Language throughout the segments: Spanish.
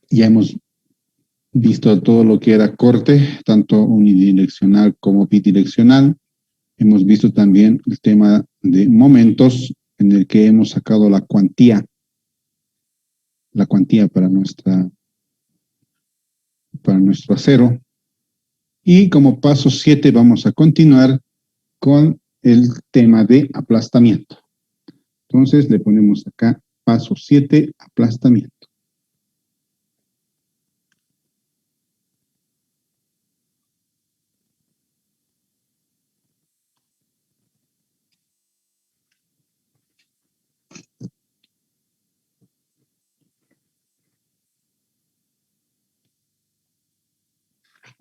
Ya hemos visto todo lo que era corte, tanto unidireccional como bidireccional. Hemos visto también el tema de momentos en el que hemos sacado la cuantía para nuestro acero. Y como paso 7 vamos a continuar con el tema de aplastamiento. Entonces le ponemos acá paso 7, aplastamiento.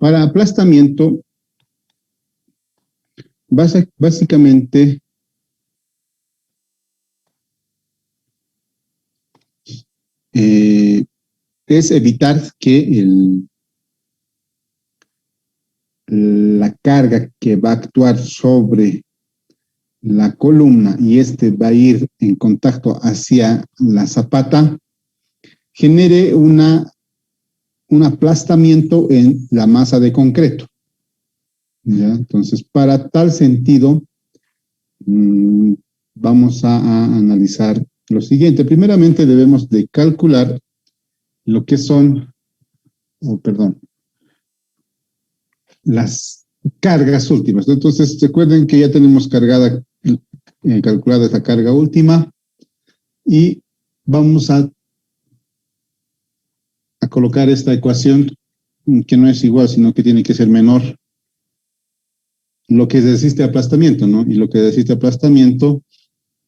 Para aplastamiento, básicamente es evitar que la carga que va a actuar sobre la columna y este va a ir en contacto hacia la zapata, genere un aplastamiento en la masa de concreto. ¿Ya? Entonces, para tal sentido, vamos a analizar lo siguiente. Primeramente debemos de calcular lo que son, las cargas últimas. Entonces, recuerden que ya tenemos calculada esta carga última y vamos a colocar esta ecuación que no es igual, sino que tiene que ser menor lo que resiste aplastamiento, ¿no? Y lo que resiste aplastamiento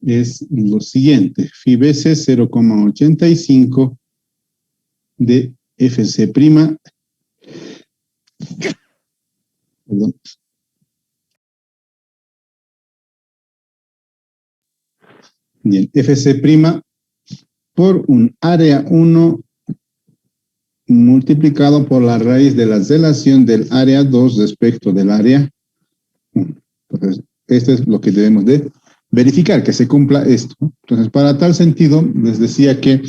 es lo siguiente: phi BC 0,85 de FC prima, perdón, bien, FC prima por un área 1 multiplicado por la raíz de la relación del área 2 respecto del área 1. Entonces, esto es lo que debemos de verificar, que se cumpla esto. Entonces, para tal sentido, les decía que,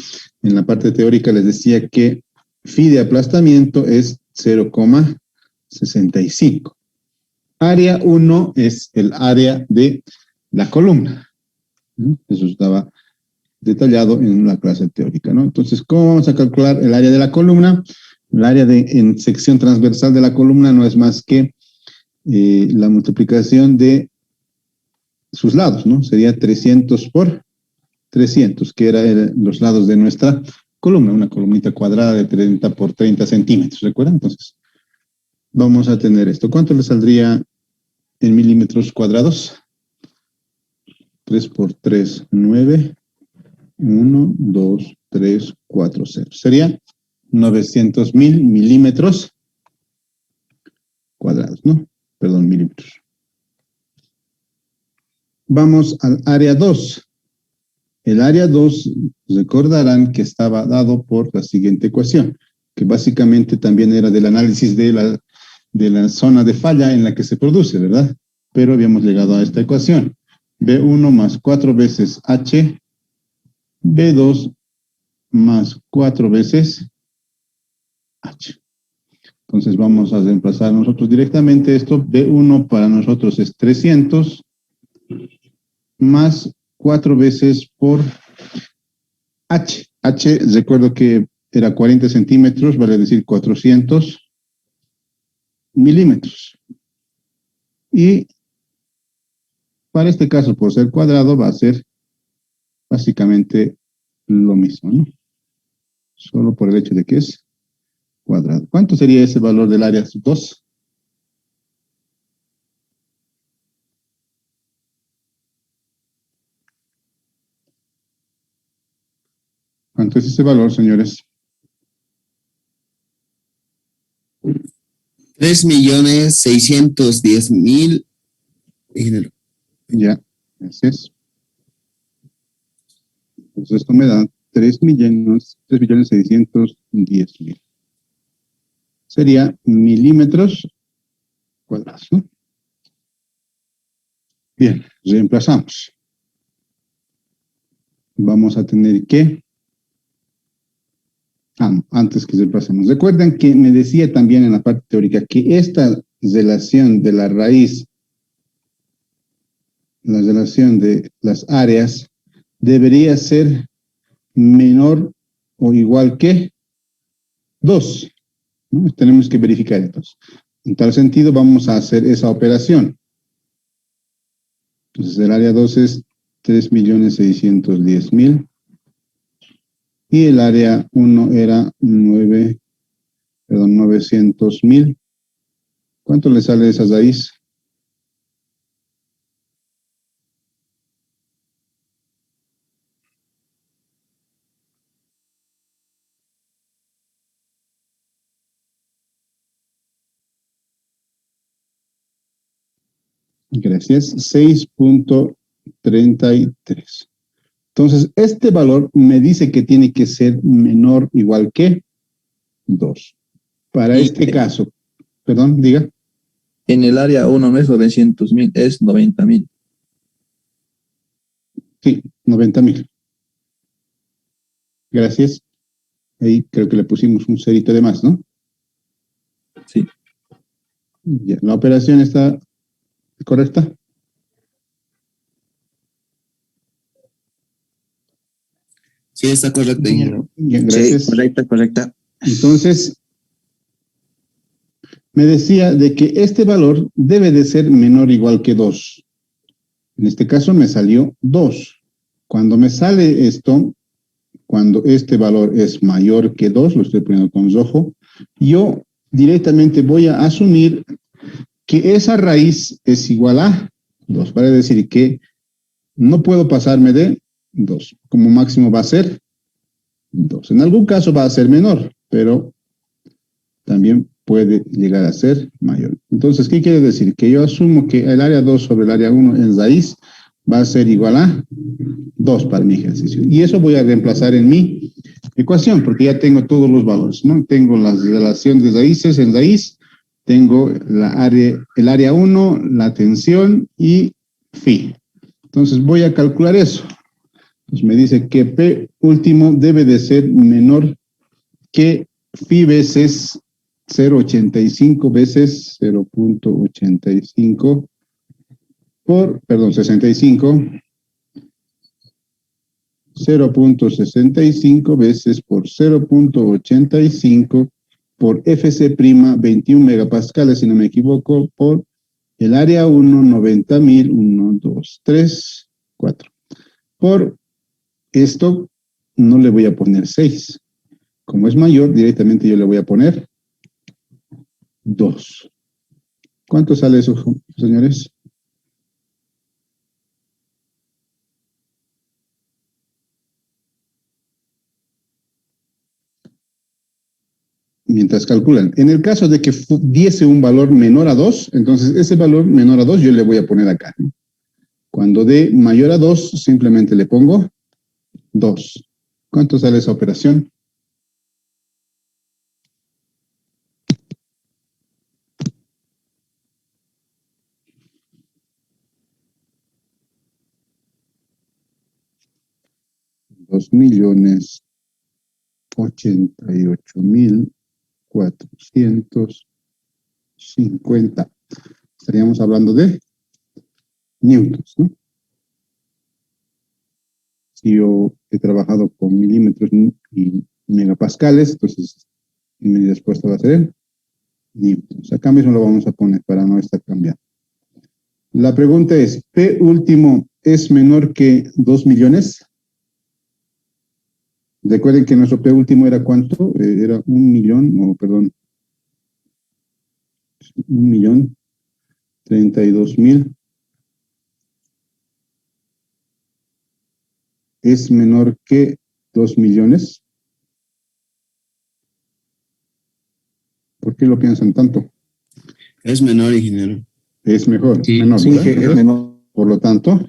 en la parte teórica les decía que phi de aplastamiento es 0,65. Área 1 es el área de la columna. Eso estaba detallado en la clase teórica, ¿no? Entonces, ¿cómo vamos a calcular el área de la columna? El área en sección transversal de la columna no es más que la multiplicación de sus lados, ¿no? Sería 300 por 300, que eran los lados de nuestra columna, una columnita cuadrada de 30 por 30 centímetros, ¿recuerdan? Entonces, vamos a tener esto. ¿Cuánto le saldría en milímetros cuadrados? 3 por 3, 9. 1, 2, 3, 4, 0. Sería 900,000 milímetros cuadrados, ¿no? Perdón, milímetros. Vamos al área 2. El área 2, recordarán que estaba dado por la siguiente ecuación, que básicamente también era del análisis de la zona de falla en la que se produce, ¿verdad? Pero habíamos llegado a esta ecuación. B1 más 4 veces H, B2 más 4 veces H. Entonces vamos a reemplazar nosotros directamente esto. B1 para nosotros es 300 más 4 veces por H. H, recuerdo que era 40 centímetros, vale decir 400 milímetros. Y para este caso, por ser cuadrado, va a ser básicamente lo mismo, ¿no? Solo por el hecho de que es cuadrado. ¿Cuánto sería ese valor del área 2? ¿Cuánto es ese valor, señores? 3.610.000. Ya, ese es. Entonces esto me da 3.610.000. Sería milímetros cuadrados, ¿no? Bien, reemplazamos. Vamos a tener que Antes que se pasemos. Recuerden que me decía también en la parte teórica que esta relación de la raíz, la relación de las áreas, debería ser menor o igual que 2, ¿no? Tenemos que verificar entonces. En tal sentido, vamos a hacer esa operación. Entonces, el área 2 es 3.610.000 y el área 1 era 900.000. ¿Cuánto le sale esa raíz? Gracias. 6.33. Entonces, este valor me dice que tiene que ser menor o igual que 2. Para Y este caso, perdón, diga. en el área 1 no es 900.000, es 90.000. Sí, 90.000. Gracias. Ahí creo que le pusimos un cerito de más, ¿no? Sí. Ya, la operación está correcta. Sí, está correcto, ingeniero. Bien, Sí, gracias. correcta, correcta. Entonces, me decía de que este valor debe de ser menor o igual que 2. En este caso me salió 2. Cuando me sale esto, cuando este valor es mayor que 2, lo estoy poniendo con rojo, yo directamente voy a asumir que esa raíz es igual a 2. Para decir que no puedo pasarme de 2. Como máximo va a ser 2. En algún caso va a ser menor, pero también puede llegar a ser mayor. Entonces, ¿qué quiere decir? Que yo asumo que el área 2 sobre el área 1 en raíz va a ser igual a 2 para mi ejercicio. Y eso voy a reemplazar en mi ecuación, porque ya tengo todos los valores, ¿no? Tengo la relación de raíces en raíz, tengo el área 1, la tensión y phi. Entonces voy a calcular eso. Entonces me dice que P último debe de ser menor que phi veces 0.85 veces 0.85 perdón, 65, 0.65 veces por 0.85 por FC' 21 megapascales, si no me equivoco, por el área 1, 90.000, 1, 2, 3, 4. Por esto no le voy a poner 6. Como es mayor, directamente yo le voy a poner 2. ¿Cuánto sale eso, señores? Mientras calculan. En el caso de que diese un valor menor a 2, entonces ese valor menor a 2 yo le voy a poner acá, ¿no? Cuando dé mayor a 2, simplemente le pongo 2. ¿Cuánto sale esa operación? $2.088.450. Estaríamos hablando de newtons, ¿no? Si yo he trabajado con milímetros y megapascales, entonces mi respuesta va a ser en newtons. Acá mismo lo vamos a poner para no estar cambiando. La pregunta es, ¿P último es menor que 2 millones? Recuerden que nuestro P último era ¿cuánto? Era 1.032.000. ¿Es menor que 2 millones? ¿Por qué lo piensan tanto? Es menor, ingeniero. Es mejor, Sí, menor, Sí, ¿verdad? que es menor. Por lo tanto,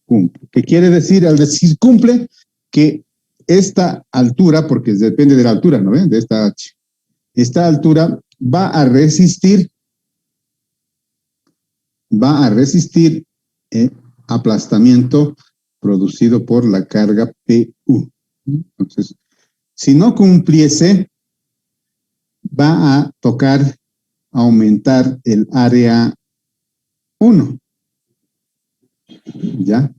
cumple. ¿Qué quiere decir? Al decir cumple, que esta altura, porque depende de la altura, ¿no ven? De esta H. Esta altura va a resistir aplastamiento producido por la carga PU. Entonces, Si no cumpliese, va a tocar aumentar el área 1, ¿ya?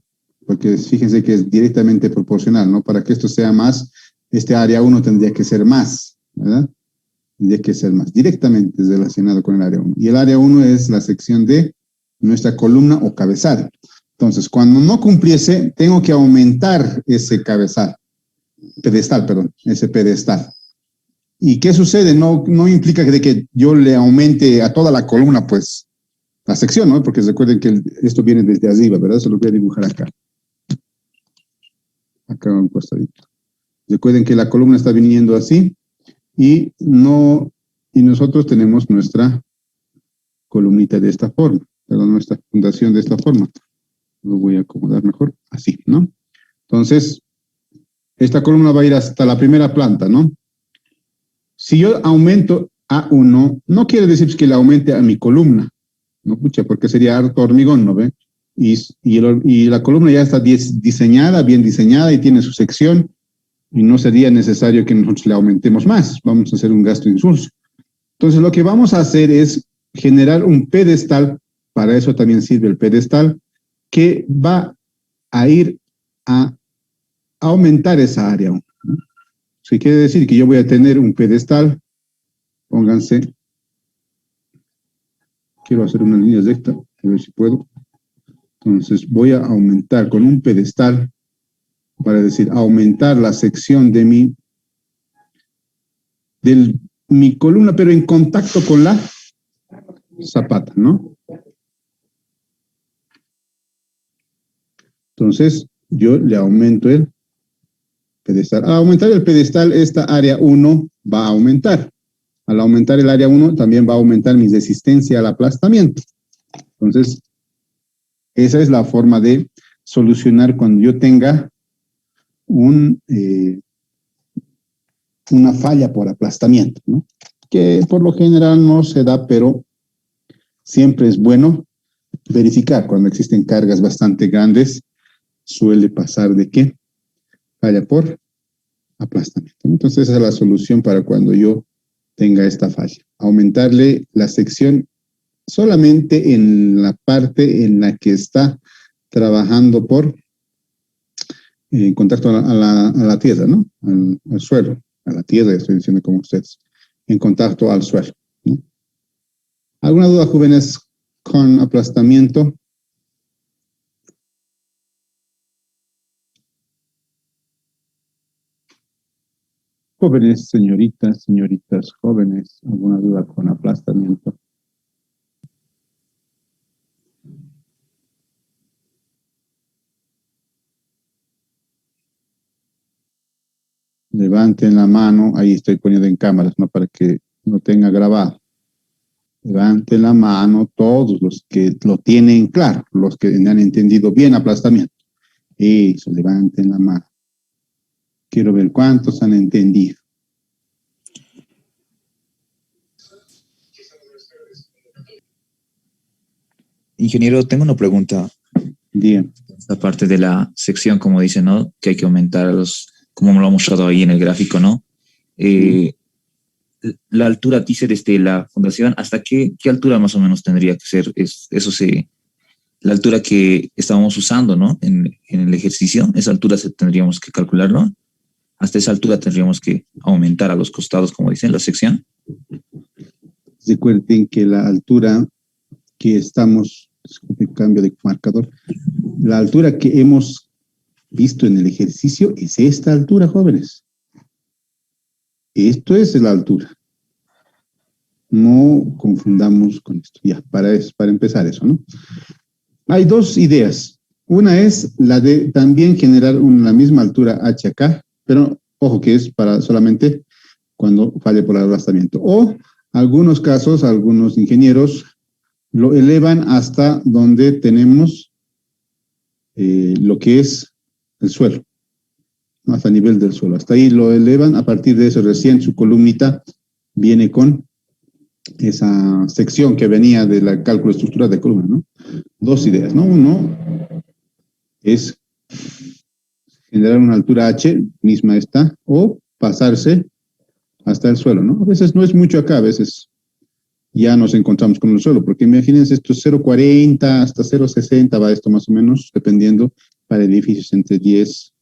Porque fíjense que es directamente proporcional, ¿no? Para que esto sea más, este área 1 tendría que ser más, ¿verdad? Tendría que ser más, directamente relacionado con el área 1. Y el área 1 es la sección de nuestra columna o cabezal. Entonces, cuando no cumpliese, tengo que aumentar ese cabezal, pedestal, perdón, ese pedestal. ¿Y qué sucede? No implica que yo le aumente a toda la columna, pues, la sección, ¿no? Porque recuerden que esto viene desde arriba, ¿verdad? Se lo voy a dibujar acá. Acá un costadito. Recuerden que la columna está viniendo así y nosotros tenemos nuestra columnita de esta forma, perdón, nuestra fundación de esta forma. Lo voy a acomodar mejor, así, ¿no? Entonces, esta columna va a ir hasta la primera planta, ¿no? Si yo aumento A1, no quiere decir que le aumente a mi columna, ¿no? Pucha, porque sería harto hormigón, ¿no ve? Y la columna ya está diseñada, bien diseñada y tiene su sección y no sería necesario que nosotros le aumentemos más. Vamos a hacer un gasto insulso. Entonces, lo que vamos a hacer es generar un pedestal, para eso también sirve el pedestal, que va a ir a aumentar esa área 1, ¿no? Eso quiere decir que yo voy a tener un pedestal, pónganse, quiero hacer una línea recta, a ver si puedo. Entonces voy a aumentar con un pedestal, para decir, aumentar la sección de mi columna, pero en contacto con la zapata, ¿no? Entonces, yo le aumento el pedestal. Al aumentar el pedestal, esta área 1 va a aumentar. Al aumentar el área 1, también va a aumentar mi resistencia al aplastamiento. Entonces, esa es la forma de solucionar cuando yo tenga una falla por aplastamiento, ¿no? Que por lo general no se da, pero siempre es bueno verificar. Cuando existen cargas bastante grandes, suele pasar de que falla por aplastamiento. Entonces, esa es la solución para cuando yo tenga esta falla. Aumentarle la sección solamente en la parte en la que está trabajando por en contacto a la tierra, ¿no? Al suelo, a la tierra, estoy diciendo como ustedes, en contacto al suelo, ¿no? ¿Alguna duda, jóvenes, con aplastamiento? Jóvenes, señoritas, jóvenes, ¿alguna duda con aplastamiento? Levanten la mano, ahí estoy poniendo en cámaras, ¿no? Para que lo tenga grabado. Levanten la mano todos los que lo tienen claro, los que han entendido bien aplastamiento. Eso, levanten la mano. Quiero ver cuántos han entendido. Ingeniero, tengo una pregunta. Bien. Esta parte de la sección, como dice, ¿no? Que hay que aumentar como me lo ha mostrado ahí en el gráfico, ¿no? La altura dice desde la fundación, ¿hasta qué altura más o menos tendría que ser? La altura que estábamos usando, ¿no? En el ejercicio, esa altura tendríamos que calcular, ¿no? Hasta esa altura tendríamos que aumentar a los costados, como dice en la sección. Recuerden que la altura que estamos, disculpe, cambio de marcador, la altura que hemos visto en el ejercicio es esta altura, jóvenes. Esto es la altura. No confundamos con esto. Ya, para empezar eso, ¿no? Hay dos ideas. Una es la de también generar la misma altura h acá, pero ojo que es para solamente cuando falle por aplastamiento. O algunos casos, algunos ingenieros lo elevan hasta donde tenemos lo que es el suelo, ¿no? Hasta el nivel del suelo. Hasta ahí lo elevan. A partir de eso recién su columnita viene con esa sección que venía de la cálculo estructural de columna, ¿no? Dos ideas, ¿no? Uno es generar una altura h, misma esta, o pasarse hasta el suelo, ¿no? A veces no es mucho acá, a veces ya nos encontramos con el suelo, porque imagínense, esto es 0,40 hasta 0,60 va esto más o menos, dependiendo, para edificios entre 10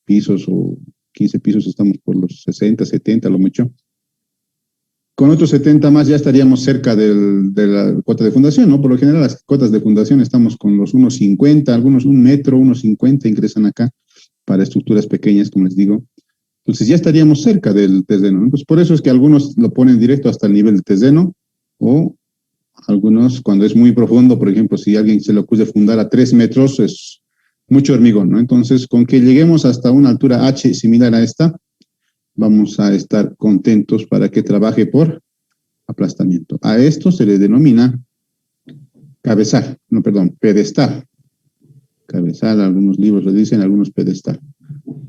pisos o 15 pisos estamos por los 60, 70, lo mucho. Con otros 70 más ya estaríamos cerca de la cuota de fundación, ¿no? Por lo general las cuotas de fundación estamos con los 1,50, algunos 1 metro, 1,50 ingresan acá para estructuras pequeñas, como les digo. Entonces ya estaríamos cerca del terreno, ¿no? Entonces por eso es que algunos lo ponen directo hasta el nivel del terreno, o algunos cuando es muy profundo, por ejemplo, si a alguien se le ocurre fundar a 3 metros, es mucho hormigón, ¿no? Entonces con que lleguemos hasta una altura H similar a esta, vamos a estar contentos para que trabaje por aplastamiento. A esto se le denomina pedestal. Cabezal, algunos libros lo dicen, algunos pedestal.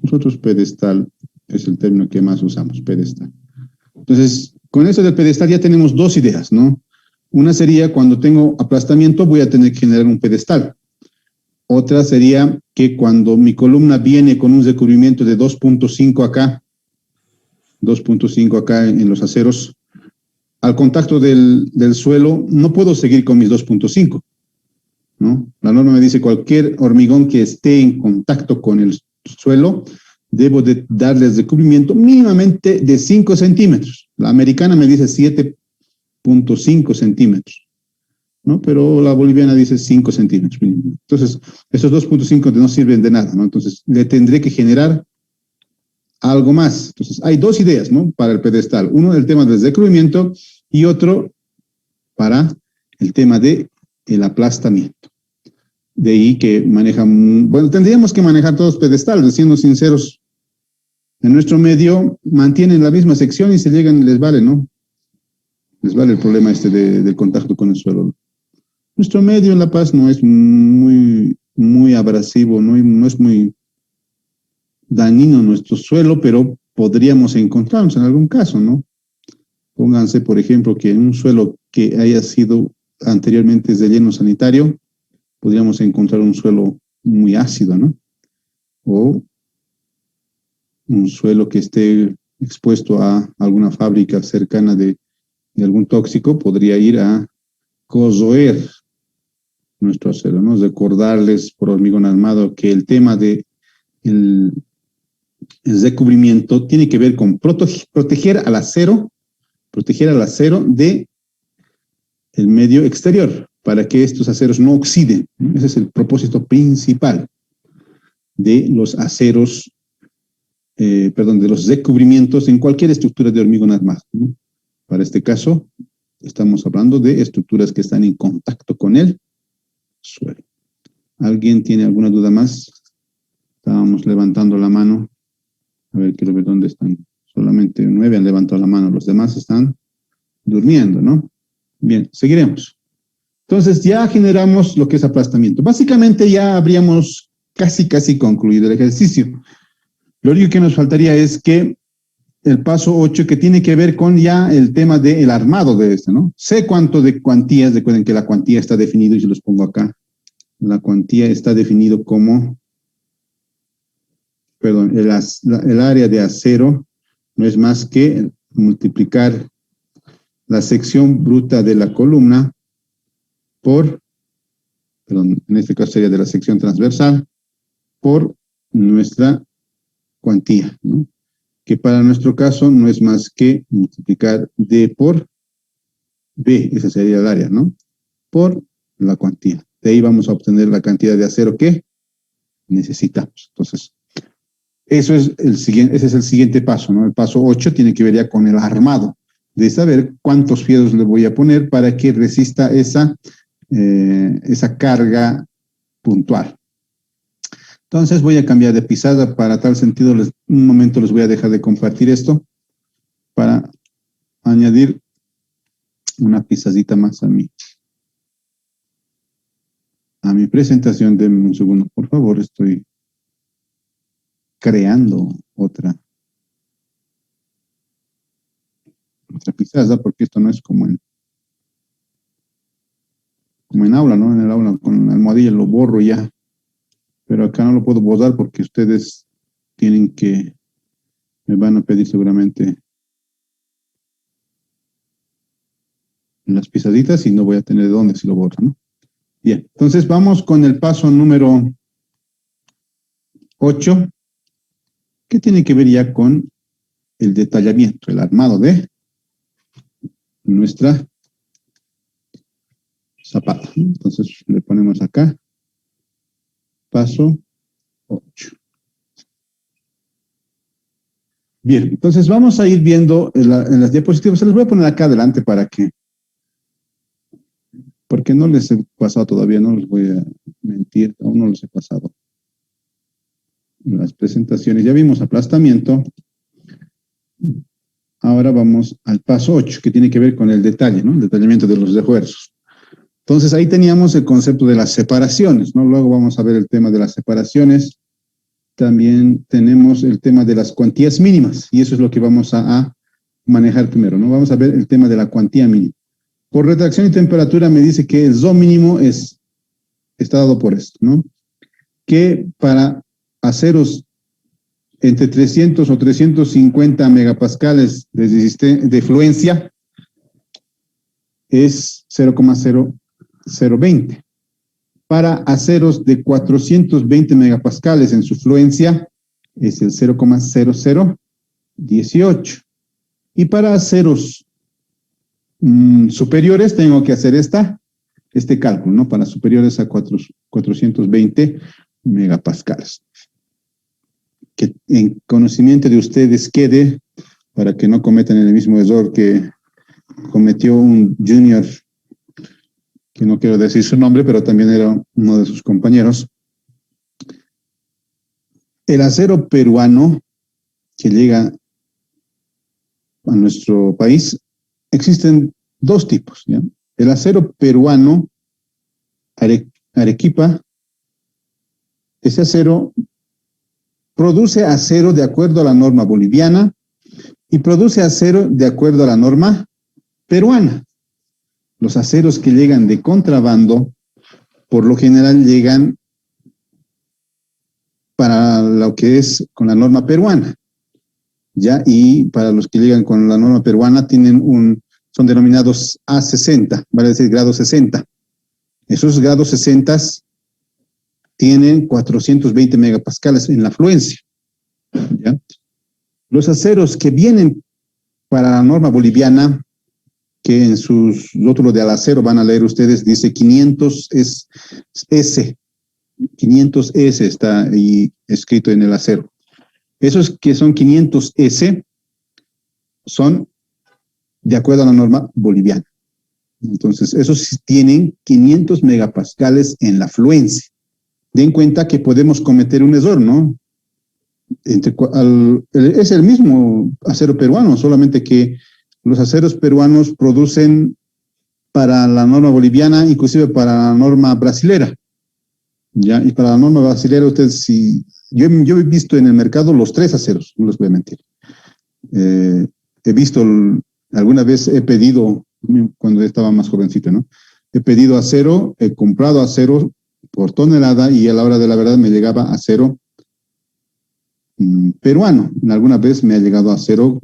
Nosotros pedestal es el término que más usamos, pedestal. Entonces, con eso del pedestal ya tenemos dos ideas, ¿no? Una sería cuando tengo aplastamiento voy a tener que generar un pedestal. Otra sería que cuando mi columna viene con un recubrimiento de 2.5 acá, 2.5 acá en los aceros, al contacto del suelo, no puedo seguir con mis 2.5, ¿no? La norma me dice cualquier hormigón que esté en contacto con el suelo, debo de darles recubrimiento mínimamente de 5 centímetros. La americana me dice 7.5 centímetros, ¿no? Pero la boliviana dice 5 centímetros mínimo. Entonces, esos 2.5 no sirven de nada, ¿no? Entonces, le tendré que generar algo más. Entonces, hay dos ideas, ¿no? Para el pedestal. Uno, el tema del recubrimiento, y otro para el tema de el aplastamiento. De ahí que manejan, bueno, tendríamos que manejar todos pedestales, siendo sinceros. En nuestro medio mantienen la misma sección y se llegan, les vale, ¿no? Les vale el problema del contacto con el suelo. Nuestro medio en La Paz no es muy abrasivo, no es muy dañino nuestro suelo, pero podríamos encontrarnos en algún caso, ¿no? Pónganse, por ejemplo, que en un suelo que haya sido anteriormente de relleno sanitario, podríamos encontrar un suelo muy ácido, ¿no? O un suelo que esté expuesto a alguna fábrica cercana de algún tóxico, podría ir a corroer nuestro acero, ¿no? Recordarles por hormigón armado que el tema de el recubrimiento tiene que ver con proteger al acero de el medio exterior, para que estos aceros no oxiden. Ese es el propósito principal de los aceros, de los recubrimientos en cualquier estructura de hormigón armado, ¿no? Para este caso, estamos hablando de estructuras que están en contacto con el suelo. ¿Alguien tiene alguna duda más? Estábamos levantando la mano. A ver, quiero ver dónde están. Solamente 9 han levantado la mano. Los demás están durmiendo, ¿no? Bien, seguiremos. Entonces, ya generamos lo que es aplastamiento. Básicamente ya habríamos casi concluido el ejercicio. Lo único que nos faltaría es que el paso 8, que tiene que ver con ya el tema del armado de este, ¿no? Sé cuánto de cuantías, recuerden que la cuantía está definido, y se los pongo acá. La cuantía está definido como, el área de acero no es más que multiplicar la sección bruta de la columna por, en este caso sería de la sección transversal, por nuestra cuantía, ¿no? Que para nuestro caso no es más que multiplicar D por B, esa sería el área, ¿no? Por la cuantía. De ahí vamos a obtener la cantidad de acero que necesitamos. Entonces, ese es el siguiente paso, ¿no? El paso 8 tiene que ver ya con el armado, de saber cuántos fierros le voy a poner para que resista esa carga puntual. Entonces voy a cambiar de pizarra para tal sentido. Un momento les voy a dejar de compartir esto para añadir una pizarrita más a mi presentación. Denme un segundo, por favor. Estoy creando otra pizarra, porque esto no es como en aula, ¿no? En el aula con la almohadilla lo borro ya. Pero acá no lo puedo borrar porque ustedes tienen que Me van a pedir seguramente las pisaditas y no voy a tener de dónde si lo borro, ¿no? Bien, entonces vamos con el paso número 8, que tiene que ver ya con el detallamiento, el armado de nuestra zapata. Entonces le ponemos acá, paso 8. Bien, entonces vamos a ir viendo en las diapositivas. Se las voy a poner acá adelante porque no les he pasado todavía, no les voy a mentir, aún no les he pasado las presentaciones. Ya vimos aplastamiento. Ahora vamos al paso 8, que tiene que ver con el detalle, ¿no? El detallamiento de los refuerzos. Entonces ahí teníamos el concepto de las separaciones, ¿no? Luego vamos a ver el tema de las separaciones. También tenemos el tema de las cuantías mínimas, y eso es lo que vamos a manejar primero, ¿no? Vamos a ver el tema de la cuantía mínima. Por retracción y temperatura me dice que el zo mínimo está dado por esto, ¿no? Que para aceros entre 300 o 350 megapascales de fluencia es 0,0020. Para aceros de 420 megapascales en su fluencia es el 0,0018. Y para aceros superiores tengo que hacer este cálculo, ¿no? Para superiores a 420 megapascales. Que en conocimiento de ustedes quede, para que no cometan el mismo error que cometió un junior, que no quiero decir su nombre, pero también era uno de sus compañeros. El acero peruano que llega a nuestro país, existen dos tipos, ¿ya? El acero peruano Arequipa, ese acero produce acero de acuerdo a la norma boliviana y produce acero de acuerdo a la norma peruana. Los aceros que llegan de contrabando, por lo general llegan para lo que es con la norma peruana, ¿ya? Y para los que llegan con la norma peruana son denominados A60, vale decir grado 60. Esos grados 60 tienen 420 megapascales en la fluencia, ¿ya? Los aceros que vienen para la norma boliviana, que en sus rótulos de alacero van a leer ustedes, dice 500 es S, 500S está ahí escrito en el acero. Esos que son 500S son de acuerdo a la norma boliviana. Entonces, esos tienen 500 megapascales en la fluencia. Den cuenta que podemos cometer un error, ¿no? Es el mismo acero peruano, solamente que los aceros peruanos producen para la norma boliviana, inclusive para la norma brasilera. ¿Ya? Y para la norma brasilera, yo he visto en el mercado los tres aceros, no les voy a mentir. He visto, alguna vez he pedido, cuando estaba más jovencito, ¿no? He pedido acero, he comprado acero por tonelada y a la hora de la verdad me llegaba acero peruano. Alguna vez me ha llegado acero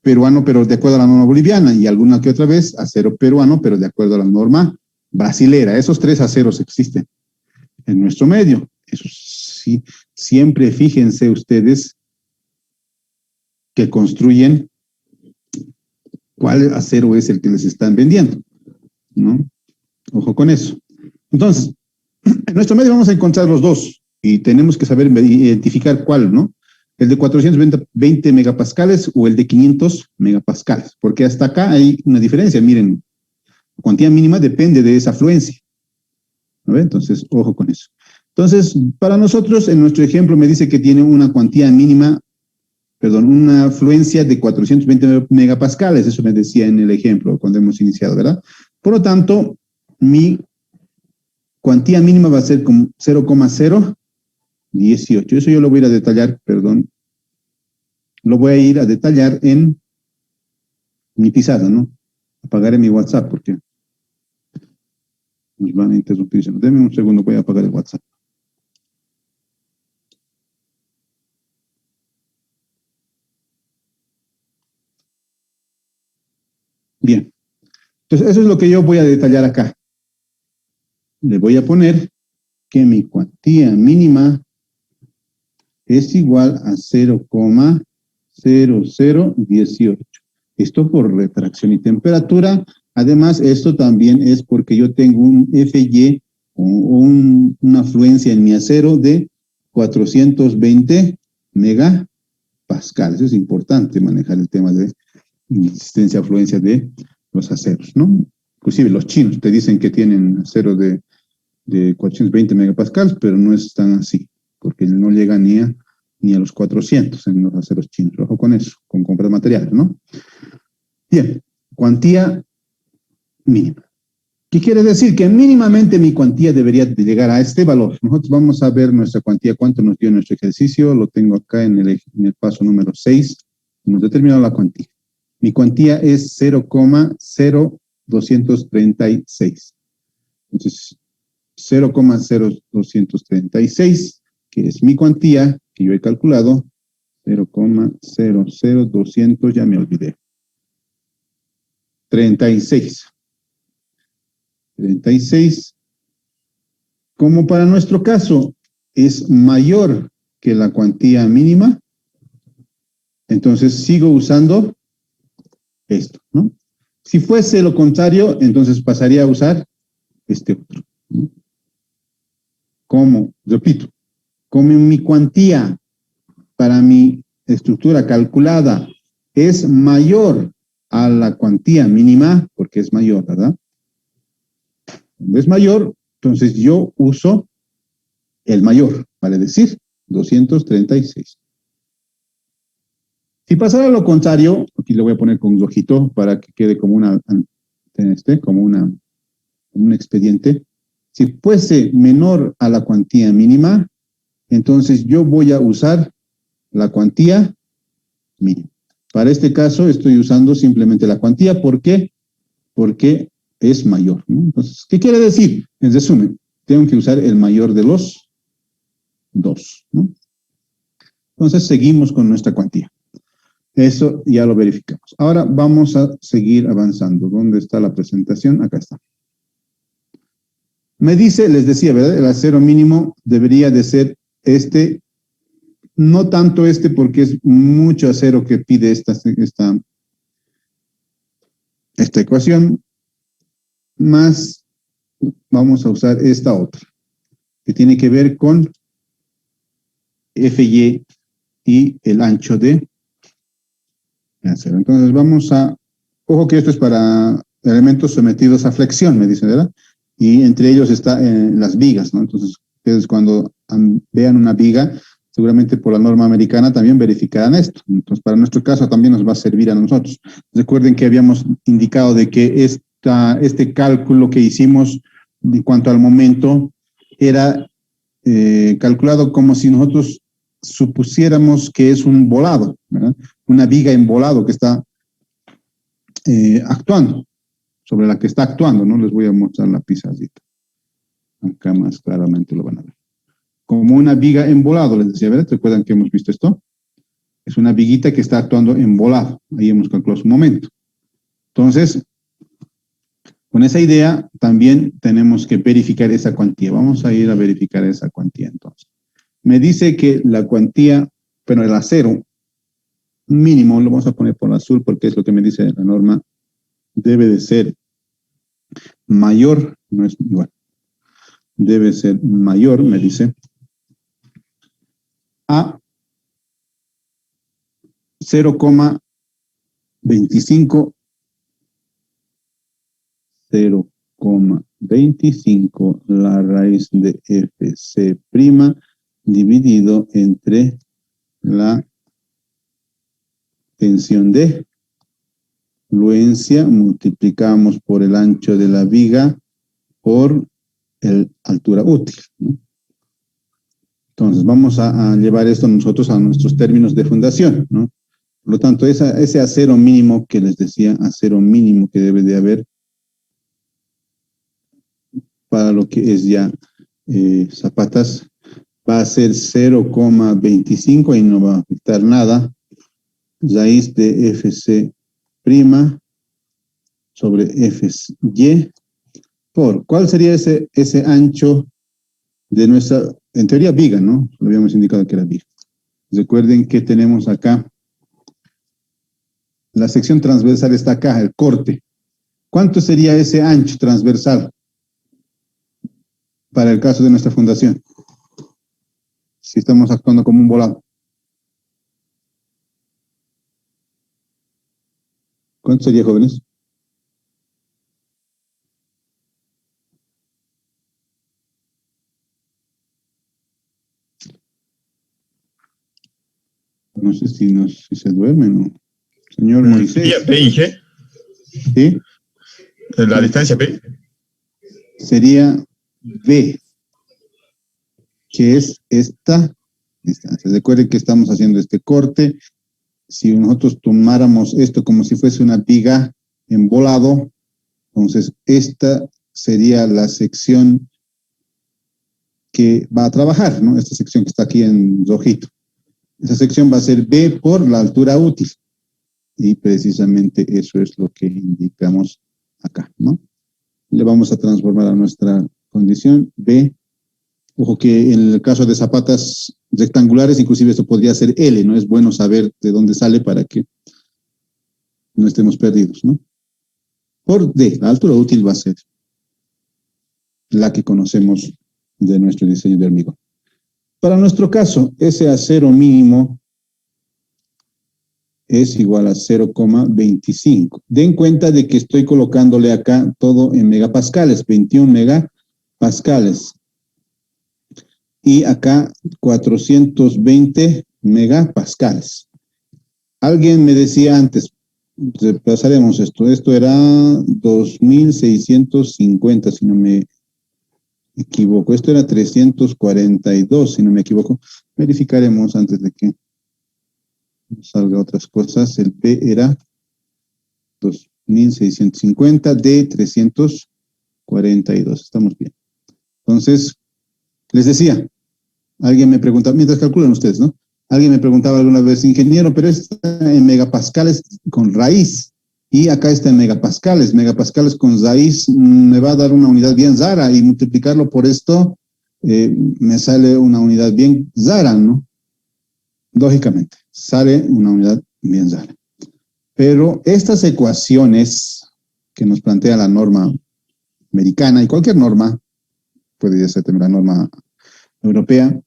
peruano, pero de acuerdo a la norma boliviana, y alguna que otra vez acero peruano, pero de acuerdo a la norma brasilera. Esos tres aceros existen en nuestro medio. Eso sí, siempre fíjense ustedes que construyen cuál acero es el que les están vendiendo, ¿no? Ojo con eso. Entonces, en nuestro medio vamos a encontrar los dos y tenemos que saber identificar cuál, ¿no? El de 420 megapascales o el de 500 megapascales, porque hasta acá hay una diferencia. Miren, la cuantía mínima depende de esa afluencia, ¿no? Entonces, ojo con eso. Entonces, para nosotros, en nuestro ejemplo me dice que tiene una cuantía mínima, una fluencia de 420 megapascales, eso me decía en el ejemplo cuando hemos iniciado, ¿verdad? Por lo tanto, mi cuantía mínima va a ser como 0,018. Eso yo lo voy a ir a detallar, lo voy a ir a detallar en mi pizarra, ¿no? Apagaré mi WhatsApp porque nos van a interrumpir. Denme un segundo, voy a apagar el WhatsApp. Entonces, eso es lo que yo voy a detallar acá. Le voy a poner que mi cuantía mínima es igual a 0,0018. Esto por refracción y temperatura. Además, esto también es porque yo tengo un FY o una afluencia en mi acero de 420 megapascales. Es importante manejar el tema de resistencia a afluencia de los aceros, ¿no? Inclusive los chinos te dicen que tienen acero de 420 megapascales, pero no es tan así, porque no llega ni a los 400 en los aceros chinos. Ojo con eso, con compra de materiales, ¿no? Bien, cuantía mínima. ¿Qué quiere decir? Que mínimamente mi cuantía debería de llegar a este valor. Nosotros vamos a ver nuestra cuantía, cuánto nos dio nuestro ejercicio. Lo tengo acá en el paso número 6. Hemos determinado la cuantía. Mi cuantía es 0,0236. Entonces, 0,0236, que es mi cuantía, que yo he calculado, 0,00200, ya me olvidé. 36. Como para nuestro caso es mayor que la cuantía mínima, entonces sigo usando esto, ¿no? Si fuese lo contrario, entonces pasaría a usar este otro, ¿no? Como, repito, como mi cuantía para mi estructura calculada es mayor a la cuantía mínima, porque es mayor, ¿verdad? Cuando es mayor, entonces yo uso el mayor, vale decir, 236. Si pasara lo contrario, aquí lo voy a poner con un ojito para que quede como un expediente. Si fuese menor a la cuantía mínima, entonces yo voy a usar la cuantía mínima. Para este caso estoy usando simplemente la cuantía. ¿Por qué? Porque es mayor, ¿no? Entonces, ¿qué quiere decir? En resumen, tengo que usar el mayor de los dos, ¿no? Entonces, seguimos con nuestra cuantía. Eso ya lo verificamos. Ahora vamos a seguir avanzando. ¿Dónde está la presentación? Acá está. Me dice, les decía, ¿verdad? El acero mínimo debería de ser este, no tanto este porque es mucho acero que pide esta ecuación, más vamos a usar esta otra, que tiene que ver con FY y el ancho de acero. Entonces vamos ojo que esto es para elementos sometidos a flexión, me dice, ¿verdad? Y entre ellos están las vigas, ¿no? Entonces, ustedes cuando vean una viga, seguramente por la norma americana también verificarán esto. Entonces, para nuestro caso también nos va a servir a nosotros. Recuerden que habíamos indicado de que este cálculo que hicimos en cuanto al momento era calculado como si nosotros supusiéramos que es un volado, ¿verdad? Una viga en volado que está actuando, sobre la que está actuando, ¿no? Les voy a mostrar la pizarrita. Acá más claramente lo van a ver. Como una viga en volado, les decía, ¿verdad? ¿Recuerdan que hemos visto esto? Es una viguita que está actuando en volado. Ahí hemos calculado su momento. Entonces, con esa idea, también tenemos que verificar esa cuantía. Vamos a ir a verificar esa cuantía, entonces. Me dice que la cuantía, pero el acero mínimo, lo vamos a poner por azul porque es lo que me dice la norma, debe de ser mayor, no es igual, debe ser mayor, me dice, a 0,25 la raíz de FC' dividido entre la tensión de fluencia, multiplicamos por el ancho de la viga por la altura útil, ¿no? Entonces vamos a llevar esto nosotros a nuestros términos de fundación, ¿no? Por lo tanto, ese acero mínimo que les decía, acero mínimo que debe de haber para lo que es ya zapatas, va a ser 0,25 y no va a afectar nada. Raíz de FC' sobre F es Y por, ¿cuál sería ese ancho de nuestra, en teoría, viga, ¿no? Lo habíamos indicado que era viga. Recuerden que tenemos acá, la sección transversal está acá, el corte. ¿Cuánto sería ese ancho transversal para el caso de nuestra fundación? Si estamos actuando como un volado. ¿Cuánto sería, jóvenes? No sé si se duermen o... Señor Moisés. B y G, ¿Sí? la distancia B. Sería B, que es esta distancia. Recuerden que estamos haciendo este corte. Si nosotros tomáramos esto como si fuese una viga en volado, entonces esta sería la sección que va a trabajar, ¿no? Esta sección que está aquí en rojito. Esa sección va a ser B por la altura útil. Y precisamente eso es lo que indicamos acá, ¿no? Le vamos a transformar a nuestra condición B. Ojo que en el caso de zapatas rectangulares, inclusive esto podría ser L, ¿no? Es bueno saber de dónde sale para que no estemos perdidos, ¿no? Por D, la altura útil va a ser la que conocemos de nuestro diseño de hormigón. Para nuestro caso, ese acero mínimo es igual a 0,25. Den cuenta de que estoy colocándole acá todo en megapascales, 21 megapascales. Y acá 420 megapascales. Alguien me decía antes, repasaremos esto era 2650, si no me equivoco. Esto era 342, si no me equivoco. Verificaremos antes de que salga otras cosas. El P era 2650 de 342. Estamos bien. Entonces, les decía, alguien me preguntaba, mientras calculan ustedes, ¿no? Alguien me preguntaba alguna vez, ingeniero, pero está en megapascales con raíz. Y acá está en megapascales. Megapascales con raíz me va a dar una unidad bien rara y multiplicarlo por esto me sale una unidad bien rara, ¿no? Lógicamente, sale una unidad bien rara. Pero estas ecuaciones que nos plantea la norma americana y cualquier norma, puede ser también la norma europea,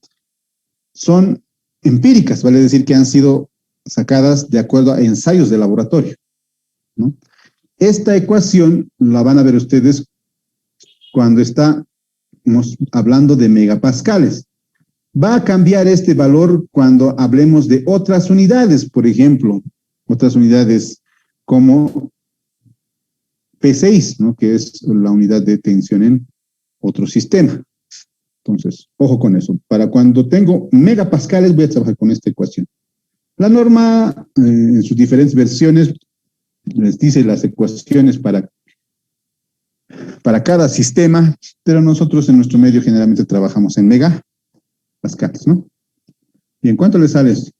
son empíricas, vale decir que han sido sacadas de acuerdo a ensayos de laboratorio, ¿no? Esta ecuación la van a ver ustedes cuando estamos hablando de megapascales. Va a cambiar este valor cuando hablemos de otras unidades, por ejemplo, otras unidades como P6, ¿no? Que es la unidad de tensión en otro sistema. Entonces, ojo con eso. Para cuando tengo megapascales voy a trabajar con esta ecuación. La norma, en sus diferentes versiones, les dice las ecuaciones para cada sistema, pero nosotros en nuestro medio generalmente trabajamos en megapascales, ¿no? ¿Y en cuánto les sale esto?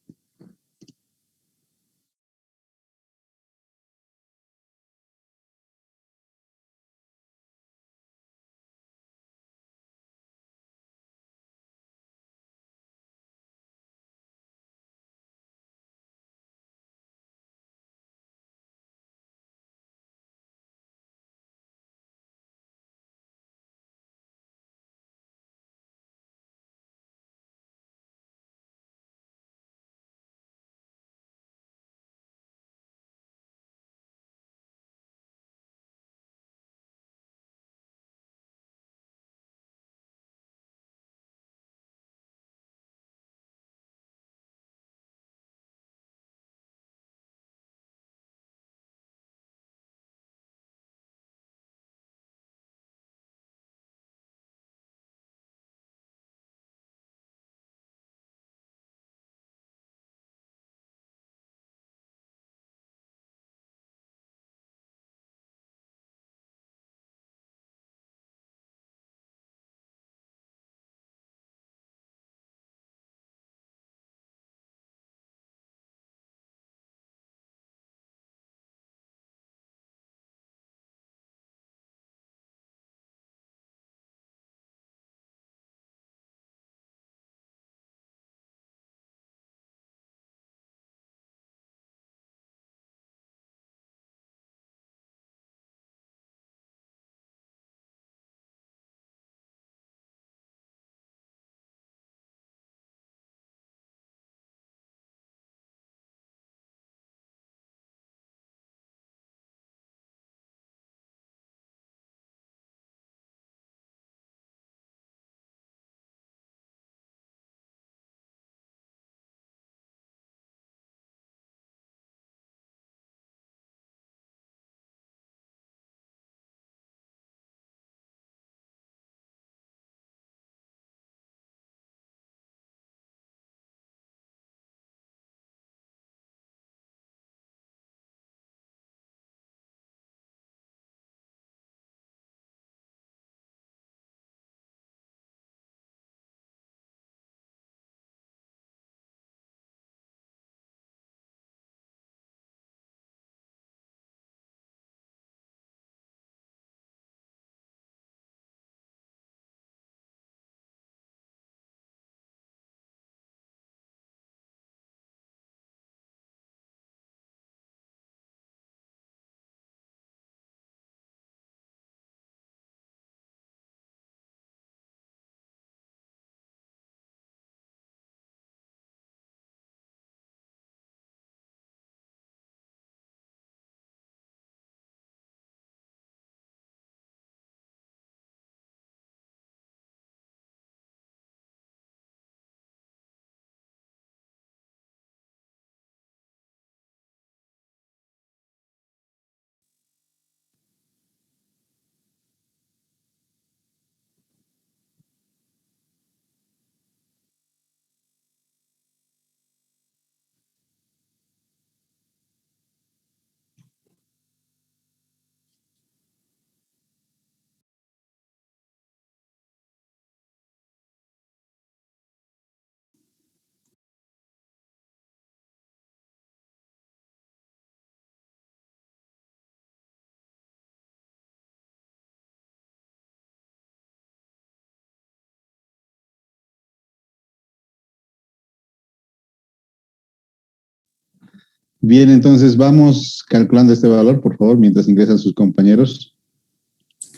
Bien, entonces vamos calculando este valor, por favor, mientras ingresan sus compañeros.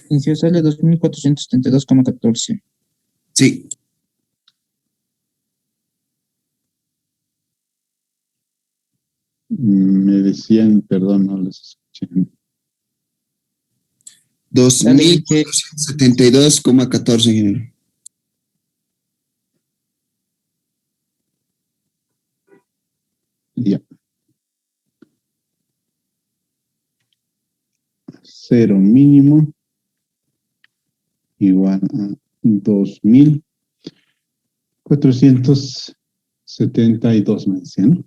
Inicio sale 2472,14. Sí. Me decían, perdón, no les escuché. 2.472,14, ingeniero. Ya. Cero mínimo igual a 2.472, me decían, ¿no?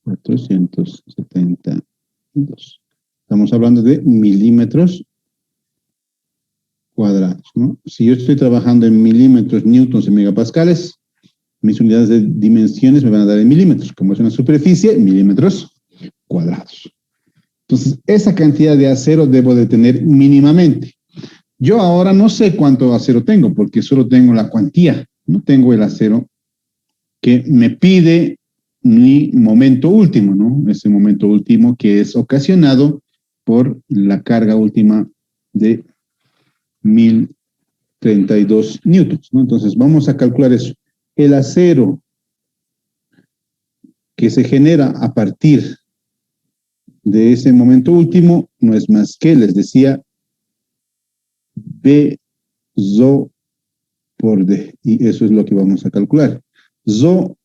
472. Estamos hablando de milímetros cuadrados, ¿no? Si yo estoy trabajando en milímetros, newtons y megapascales, mis unidades de dimensiones me van a dar en milímetros. Como es una superficie, milímetros cuadrados. Entonces, esa cantidad de acero debo de tener mínimamente. Yo ahora no sé cuánto acero tengo, porque solo tengo la cuantía. No tengo el acero que me pide mi momento último, ¿no? Ese momento último que es ocasionado por la carga última de 1032 newtons, ¿no? Entonces, vamos a calcular eso. El acero que se genera a partir de ese momento último no es más que, les decía, B zo por D. Y eso es lo que vamos a calcular. Zo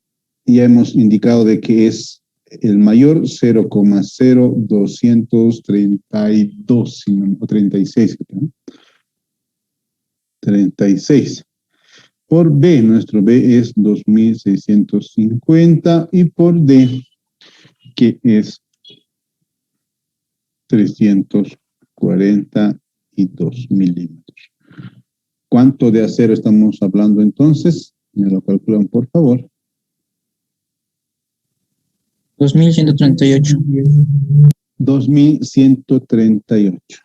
ya hemos indicado de que es el mayor 0,0232 o 36, ¿no? 36. Por B, nuestro B es 2650 y por D, que es 342 milímetros. ¿Cuánto de acero estamos hablando entonces? Me lo calculan, por favor. 2138. 2138.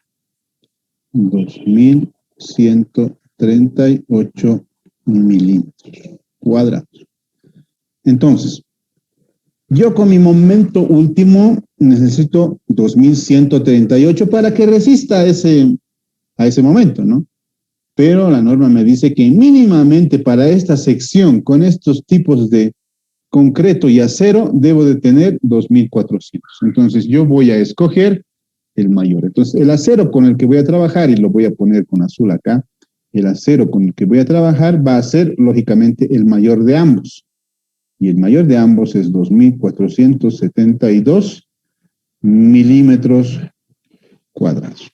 2138 milímetros cuadrados. Entonces, yo con mi momento último necesito 2138 para que resista a ese momento, ¿no? Pero la norma me dice que mínimamente para esta sección, con estos tipos de concreto y acero, debo de tener 2400. Entonces, yo voy a escoger el mayor. Entonces, el acero con el que voy a trabajar, y lo voy a poner con azul acá, el acero con el que voy a trabajar va a ser, lógicamente, el mayor de ambos. Y el mayor de ambos es 2472 milímetros cuadrados.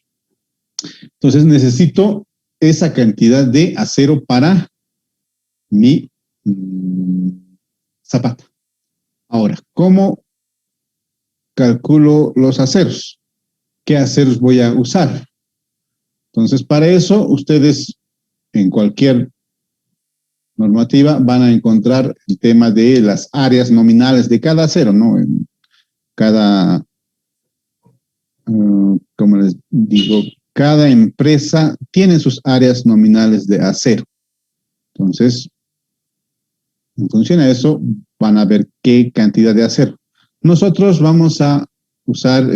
Entonces, necesito esa cantidad de acero para mi zapata. Ahora, ¿cómo calculo los aceros? ¿Qué aceros voy a usar? Entonces, para eso, ustedes en cualquier normativa van a encontrar el tema de las áreas nominales de cada acero, ¿no? En cada, como les digo, cada empresa tiene sus áreas nominales de acero. Entonces, en función a eso, van a ver qué cantidad de acero. Nosotros vamos a usar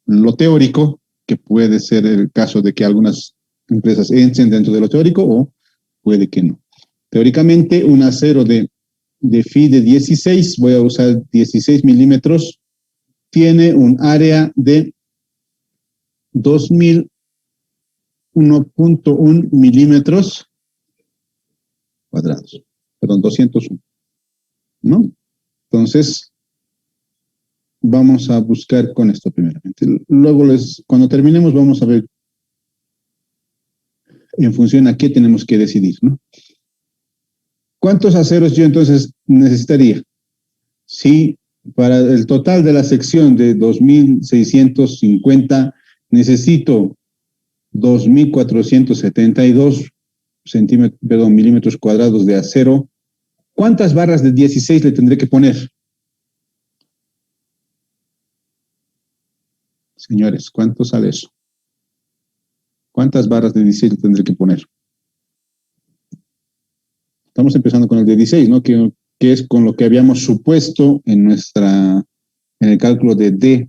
lo teórico, que puede ser el caso de que algunas empresas entren dentro de lo teórico o puede que no. Teóricamente, un acero de Fi de 16, voy a usar 16 milímetros, tiene un área de 2001.1 milímetros cuadrados. Perdón, 201. ¿No? Entonces, vamos a buscar con esto primeramente. Luego, cuando terminemos, vamos a ver en función a qué tenemos que decidir, ¿no? ¿Cuántos aceros yo entonces necesitaría? Si para el total de la sección de 2650 necesito 2472 milímetros cuadrados de acero, ¿cuántas barras de 16 le tendré que poner? Señores, ¿cuánto sale eso? ¿Cuántas barras de 16 le tendré que poner? Estamos empezando con el de 16, ¿no? Que que es con lo que habíamos supuesto en el cálculo de D.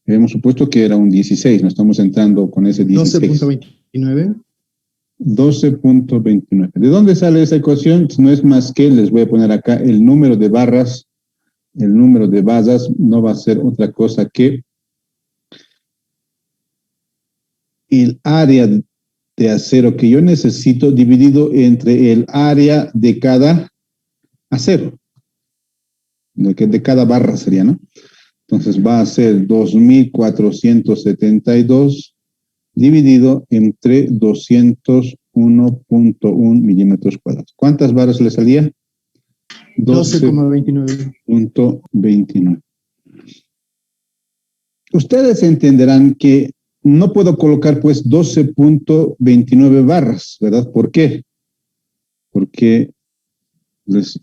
Habíamos supuesto que era un 16, no estamos entrando con ese 16. 12.29. 12.29. ¿De dónde sale esa ecuación? No es más que, les voy a poner acá, el número de barras, el número de basas no va a ser otra cosa que el área de acero que yo necesito dividido entre el área de cada acero, de cada barra sería, ¿no? Entonces va a ser 2.472 dividido entre 201.1 milímetros cuadrados. ¿Cuántas barras le salía? 12.29. 12.29. Ustedes entenderán que no puedo colocar pues 12.29 barras, ¿verdad? ¿Por qué? Porque les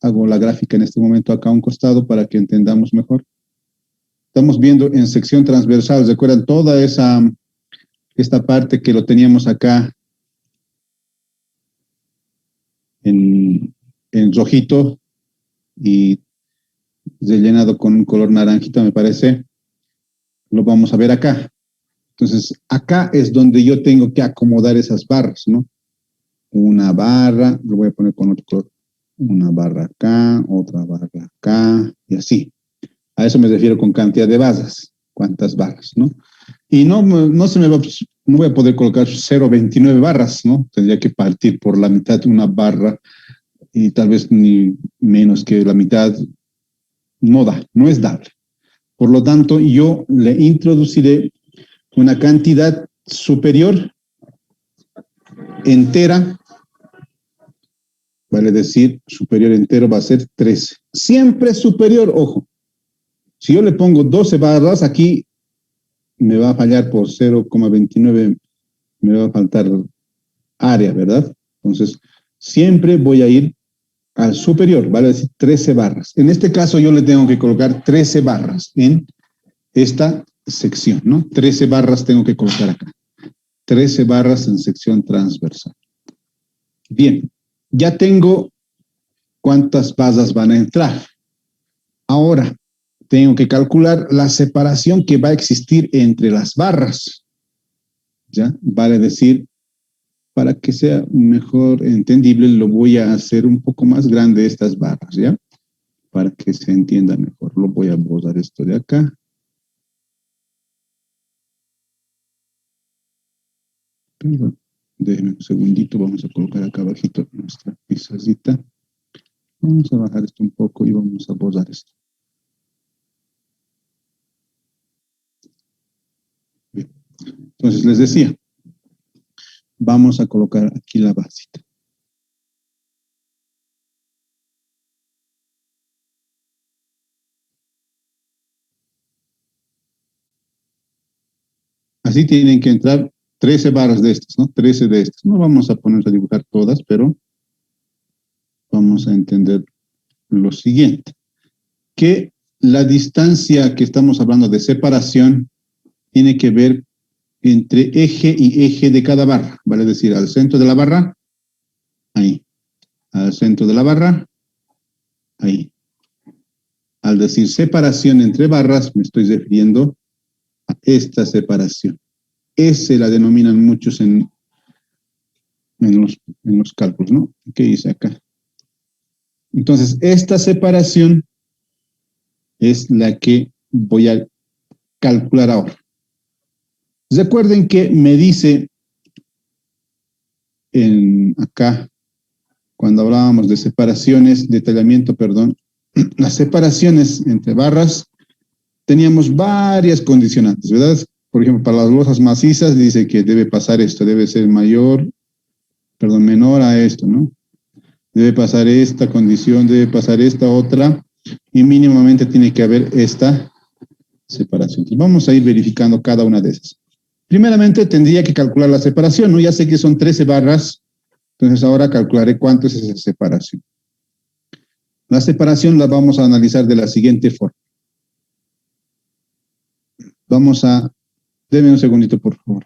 hago la gráfica en este momento acá a un costado para que entendamos mejor. Estamos viendo en sección transversal, ¿recuerdan toda esta parte que lo teníamos acá en rojito y rellenado con un color naranjita, me parece? Lo vamos a ver acá. Entonces, acá es donde yo tengo que acomodar esas barras, ¿no? Una barra, lo voy a poner con otro color. Una barra acá, otra barra acá, y así. A eso me refiero con cantidad de basas. ¿Cuántas barras, no? Y no voy a poder colocar 0.29 barras, ¿no? Tendría que partir por la mitad una barra y tal vez ni menos que la mitad. No es dable. Por lo tanto, yo le introduciré una cantidad superior, entera, vale decir, superior entero va a ser 13. Siempre superior, ojo. Si yo le pongo 12 barras, aquí me va a fallar por 0.29, me va a faltar área, ¿verdad? Entonces, siempre voy a ir al superior, vale decir 13 barras. En este caso, yo le tengo que colocar 13 barras en esta sección, ¿no? 13 barras tengo que colocar acá. 13 barras en sección transversal. Bien, ya tengo cuántas basas van a entrar. Ahora, tengo que calcular la separación que va a existir entre las barras. ¿Ya? Vale decir, para que sea mejor entendible, lo voy a hacer un poco más grande estas barras, ¿ya? Para que se entienda mejor. Lo voy a borrar esto de acá. Perdón, déjenme un segundito, vamos a colocar acá abajito nuestra pizarrita. Vamos a bajar esto un poco y vamos a borrar esto. Bien. Entonces les decía, vamos a colocar aquí la basita. Así tienen que entrar 13 barras de estas, ¿no? 13 de estas. No vamos a poner a dibujar todas, pero vamos a entender lo siguiente. Que la distancia que estamos hablando de separación tiene que ver entre eje y eje de cada barra. Vale decir, al centro de la barra, ahí. Al centro de la barra, ahí. Al decir separación entre barras, me estoy refiriendo a esta separación. S la denominan muchos en los cálculos, ¿no? ¿Qué dice acá? Entonces, esta separación es la que voy a calcular ahora. Recuerden que me dice acá, cuando hablábamos de separaciones, detallamiento, perdón, las separaciones entre barras, teníamos varias condicionantes, ¿verdad? Por ejemplo, para las losas macizas dice que debe pasar esto, debe ser menor a esto, ¿no? Debe pasar esta condición, debe pasar esta otra, y mínimamente tiene que haber esta separación. Entonces, vamos a ir verificando cada una de esas. Primeramente tendría que calcular la separación, ¿no? Ya sé que son 13 barras, entonces ahora calcularé cuánto es esa separación. La separación la vamos a analizar de la siguiente forma. Deme un segundito, por favor.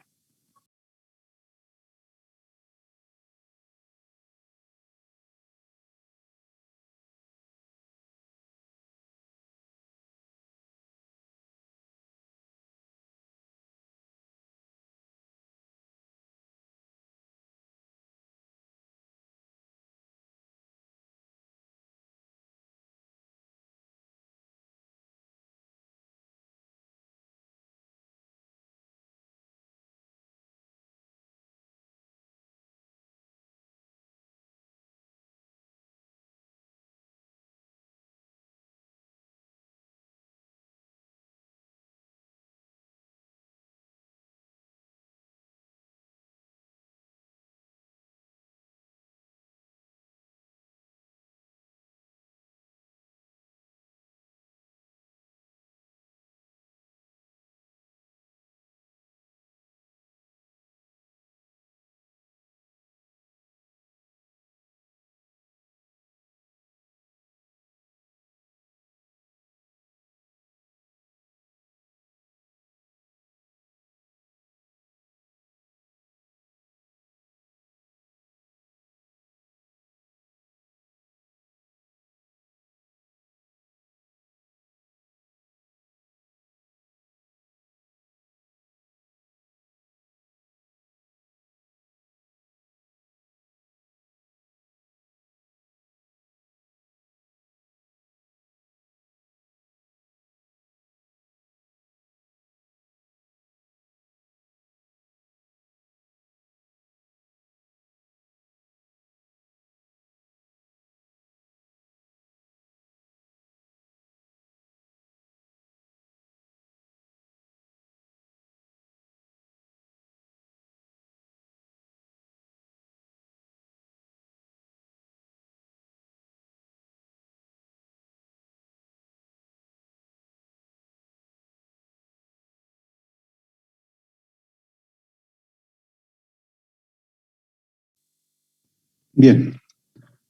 Bien.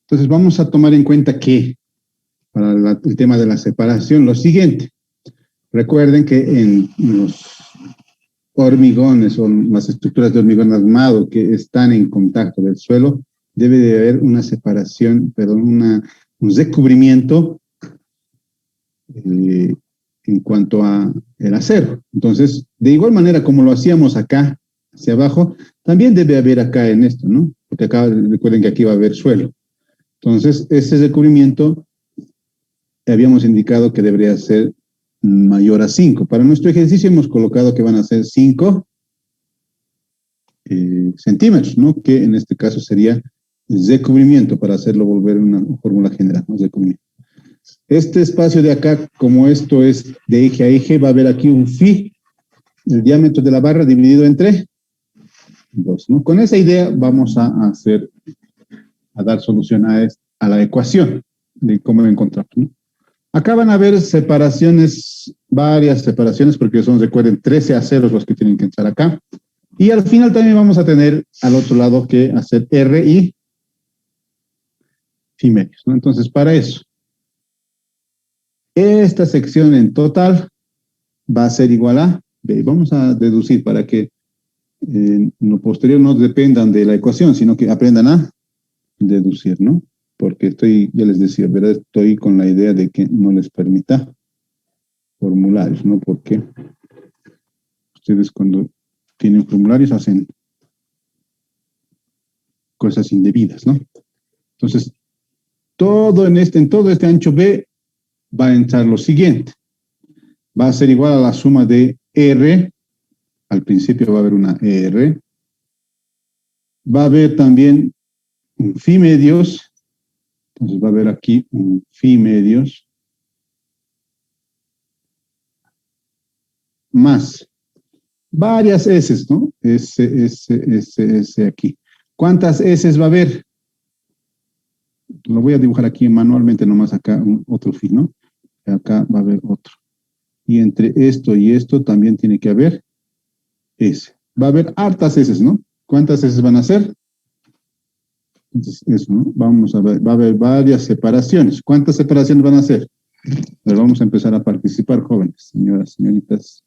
Entonces vamos a tomar en cuenta que para el tema de la separación, lo siguiente. Recuerden que en los hormigones o las estructuras de hormigón armado que están en contacto del suelo, debe de haber una separación, perdón, un recubrimiento en cuanto a el acero. Entonces, de igual manera como lo hacíamos acá, hacia abajo, también debe haber acá en esto, ¿no? Porque acá, recuerden que aquí va a haber suelo. Entonces, ese recubrimiento habíamos indicado que debería ser mayor a 5. Para nuestro ejercicio hemos colocado que van a ser 5 centímetros, ¿no? Que en este caso sería recubrimiento, para hacerlo volver una fórmula general, ¿no? Recubrimiento. Este espacio de acá, como esto es de eje a eje, va a haber aquí un phi, el diámetro de la barra dividido entre 2, ¿no? Con esa idea vamos a dar solución a la ecuación de cómo encontrar, ¿no? Acá van a haber separaciones, varias separaciones, porque son, recuerden, 13 aceros los que tienen que entrar acá. Y al final también vamos a tener al otro lado que hacer R y phi medios, ¿no? Entonces, para eso, esta sección en total va a ser igual a B. Vamos a deducir para que en lo posterior no dependan de la ecuación, sino que aprendan a deducir, ¿no? Porque ya les decía, ¿verdad? Estoy con la idea de que no les permita formularios, ¿no? Porque ustedes cuando tienen formularios hacen cosas indebidas, ¿no? Entonces, en todo este ancho B va a entrar lo siguiente. Va a ser igual a la suma de R. Al principio va a haber una R. Va a haber también un phi medios. Entonces va a haber aquí un phi medios más varias S, ¿no? S aquí. ¿Cuántas S va a haber? Lo voy a dibujar aquí manualmente, nomás acá otro phi, ¿no? Acá va a haber otro. Y entre esto y esto también tiene que haber S. Va a haber hartas S, ¿no? ¿Cuántas S van a ser? Entonces, eso, ¿no? Vamos a ver, va a haber varias separaciones. ¿Cuántas separaciones van a ser? Pero vamos a empezar a participar, jóvenes, señoras, señoritas.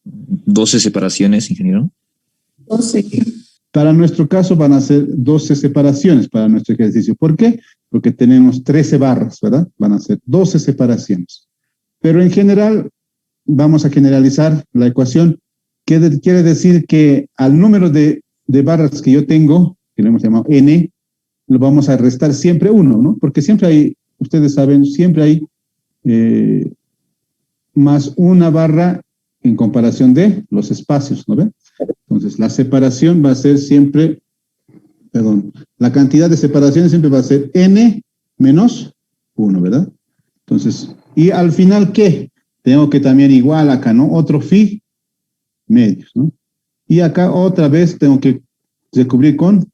12 separaciones, ingeniero. 12. Para nuestro caso van a ser 12 separaciones para nuestro ejercicio. ¿Por qué? Porque tenemos 13 barras, ¿verdad? Van a ser 12 separaciones. Pero en general, vamos a generalizar la ecuación. Quiere decir que al número de barras que yo tengo, que lo hemos llamado N, lo vamos a restar siempre 1, ¿no? Porque siempre hay, ustedes saben, siempre hay más una barra en comparación de los espacios, ¿no ven? Entonces, la separación va a ser siempre, la cantidad de separaciones siempre va a ser N menos 1, ¿verdad? Entonces, y al final, ¿qué? Tengo que también igual acá, ¿no? Otro phi medios, ¿no? Y acá otra vez tengo que recubrir con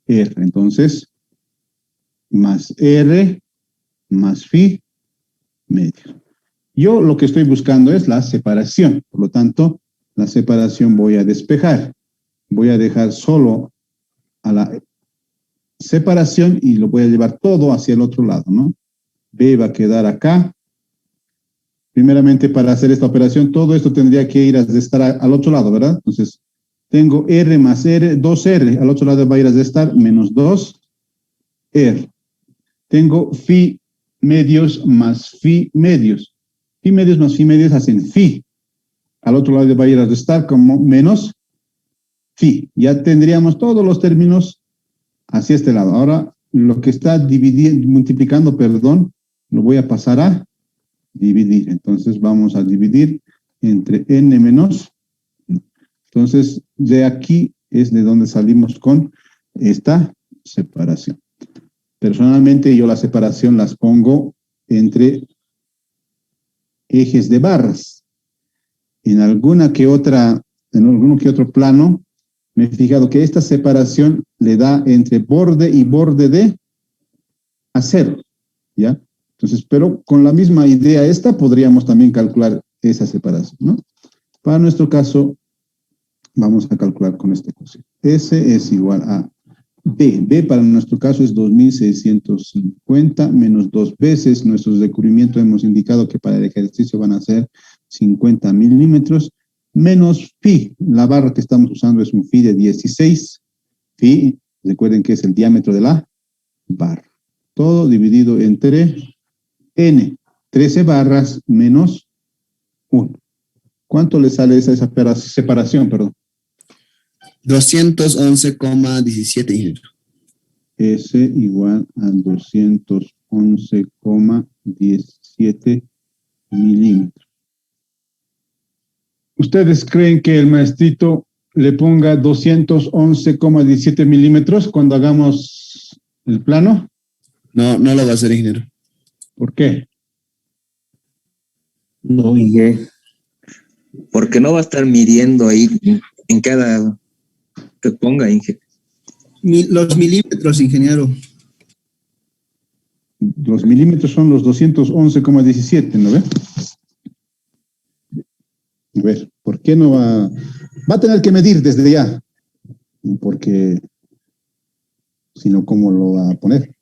R. Entonces, más R más phi medios. Yo lo que estoy buscando es la separación. Por lo tanto, la separación voy a despejar. Voy a dejar solo a la separación y lo voy a llevar todo hacia el otro lado, ¿no? B va a quedar acá. Primeramente, para hacer esta operación, todo esto tendría que ir a restar al otro lado, ¿verdad? Entonces, tengo R más R, 2R. Al otro lado va a ir a restar menos 2R. Tengo phi medios más phi medios. Phi medios más phi medios hacen phi. Al otro lado va a ir a restar como menos phi. Ya tendríamos todos los términos hacia este lado. Ahora, lo que está multiplicando, lo voy a pasar a dividir. Entonces, vamos a dividir entre n menos 1. Entonces, de aquí es de donde salimos con esta separación. Personalmente, yo la separación las pongo entre ejes de barras. En alguno que otro plano, me he fijado que esta separación le da entre borde y borde de acero, ¿ya? Entonces, pero con la misma idea podríamos también calcular esa separación, ¿no? Para nuestro caso, vamos a calcular con esta ecuación. S es igual a B para nuestro caso es 2.650 menos 2 veces. Nuestros recubrimientos hemos indicado que para el ejercicio van a ser 50 milímetros, menos phi. La barra que estamos usando es un phi de 16. Phi, recuerden que es el diámetro de la barra. Todo dividido entre n. 13 barras menos 1. ¿Cuánto le sale esa separación, perdón? 211,17, ingeniero. S igual a 211,17 milímetros. ¿Ustedes creen que el maestrito le ponga 211,17 milímetros cuando hagamos el plano? No, no lo va a hacer, ingeniero. ¿Por qué? No, Inge. Porque no va a estar midiendo ahí en cada que ponga, Inge. Los milímetros, ingeniero. Los milímetros son los 211,17, ¿no ve? A ver, ¿por qué no va? Va a tener que medir desde ya, porque si no, ¿cómo lo va a poner?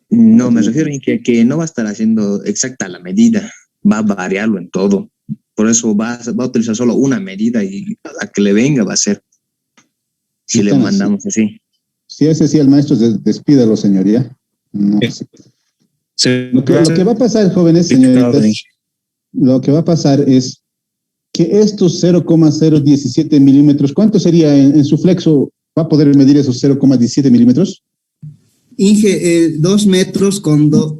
No, me refiero a que no va a estar haciendo exacta la medida, va a variarlo en todo. Por eso va a utilizar solo una medida y a la que le venga va a ser. Si le mandamos así. Si es así, el maestro, despídalo, señoría. No. Lo que va a pasar, jóvenes, señoritas, lo que va a pasar es que estos 0,017 milímetros, ¿cuánto sería en su flexo? ¿Va a poder medir esos 0,17 milímetros? Inge, 2 metros con 2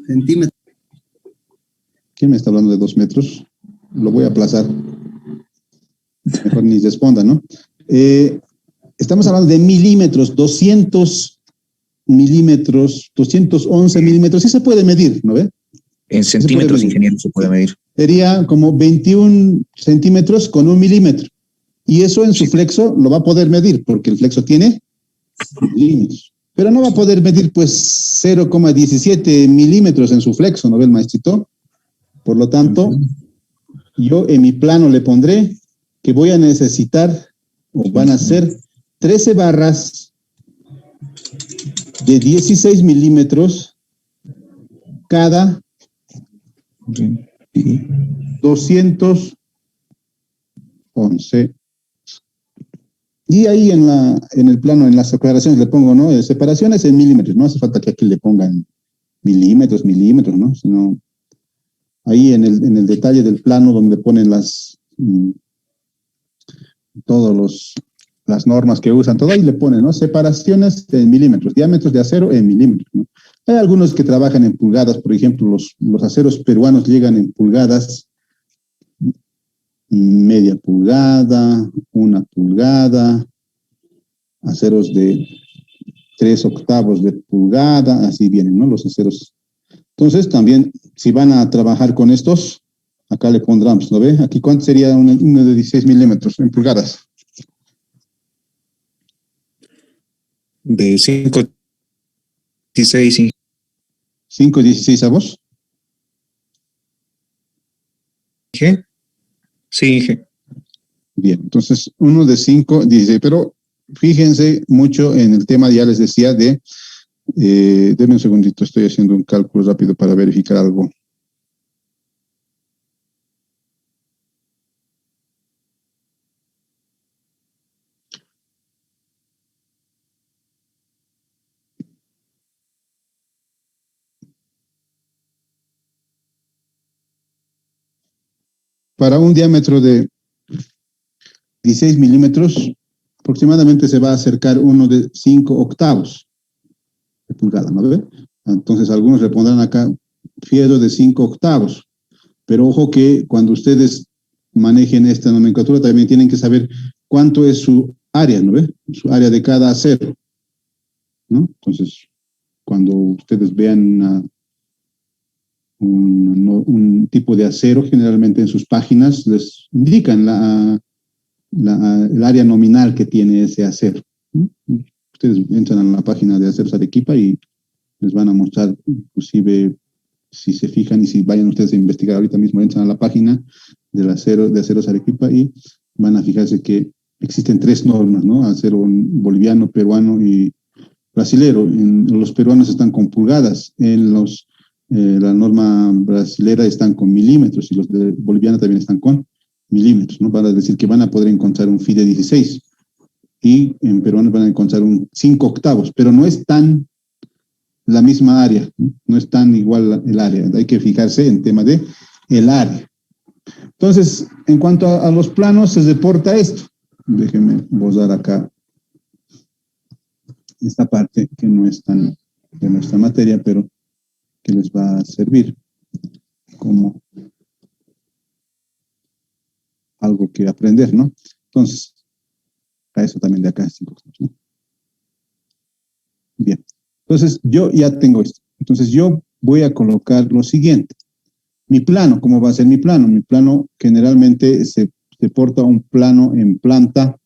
centímetros. ¿Quién me está hablando de 2 metros? Lo voy a aplazar. Mejor ni responda, ¿no? Estamos hablando de milímetros, 200 milímetros, 211 milímetros. Sí se puede medir, ¿no ve? En centímetros, ingeniero, se puede medir. Sería como 21 centímetros con 1 milímetro. Y eso en su flexo lo va a poder medir, porque el flexo tiene milímetros. Pero no va a poder medir, pues, 0,17 milímetros en su flexo, ¿no ve el maestrito? Por lo tanto, yo en mi plano le pondré que voy a necesitar, o van a ser 13 barras de 16 milímetros cada 211. Y ahí en el plano, en las separaciones le pongo, ¿no? Separaciones en milímetros. No hace falta que aquí le pongan milímetros, ¿no? Sino ahí en el detalle del plano donde ponen las normas que usan, todo ahí le ponen, ¿no? Separaciones en milímetros, diámetros de acero en milímetros, ¿no? Hay algunos que trabajan en pulgadas, por ejemplo, los aceros peruanos llegan en pulgadas, media pulgada, 1 pulgada, aceros de 3/8 de pulgada, así vienen, ¿no? Los aceros. Entonces, también, si van a trabajar con estos, acá le pondremos, ¿no ve? Aquí, ¿cuánto sería uno de 16 milímetros en pulgadas? De 5,16. 5,16 a vos. ¿Qué? Sí, Inge. Bien, entonces uno de 5,16, pero fíjense mucho en el tema, ya les decía, denme un segundito, estoy haciendo un cálculo rápido para verificar algo. Para un diámetro de 16 milímetros, aproximadamente se va a acercar uno de 5/8 de pulgada, ¿no ve? Entonces, algunos le pondrán acá fierro de 5/8, pero ojo que cuando ustedes manejen esta nomenclatura también tienen que saber cuánto es su área, ¿no ve? Su área de cada acero, ¿no? Entonces, cuando ustedes vean un tipo de acero, generalmente en sus páginas les indican el área nominal que tiene ese acero, ¿no? Ustedes entran a la página de Aceros Arequipa y les van a mostrar, inclusive, si se fijan y si vayan ustedes a investigar ahorita mismo, entran a la página de Aceros Arequipa y van a fijarse que existen 3 normas, ¿no? Acero boliviano, peruano y brasilero. Los peruanos están con pulgadas, la norma brasilera están con milímetros y los de boliviana también están con milímetros, ¿no? Para decir que van a poder encontrar un phi de 16 y en peruano van a encontrar un 5/8, pero no es tan la misma área, no es tan igual el área. Hay que fijarse en tema de el área. Entonces, en cuanto a los planos, se reporta esto. Déjenme bozar acá esta parte que no es tan de nuestra materia, pero que les va a servir como algo que aprender, ¿no? Entonces, a eso también de acá, ¿no? Bien. Entonces, yo ya tengo esto. Entonces, yo voy a colocar lo siguiente. Mi plano, ¿cómo va a ser mi plano? Mi plano generalmente se porta un plano en planta.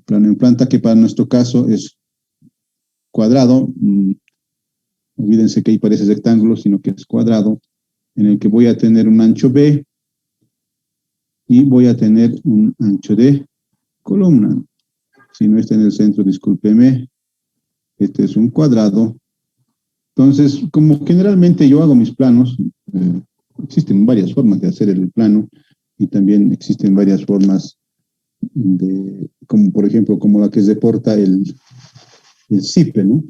Plano en planta que para nuestro caso es cuadrado. Olvídense que ahí parece rectángulo, sino que es cuadrado, en el que voy a tener un ancho B y voy a tener un ancho de columna. Si no está en el centro, discúlpeme. Este es un cuadrado. Entonces, como generalmente yo hago mis planos, existen varias formas de hacer el plano y también existen varias formas como por ejemplo, como la que reporta el CIPE, ¿no?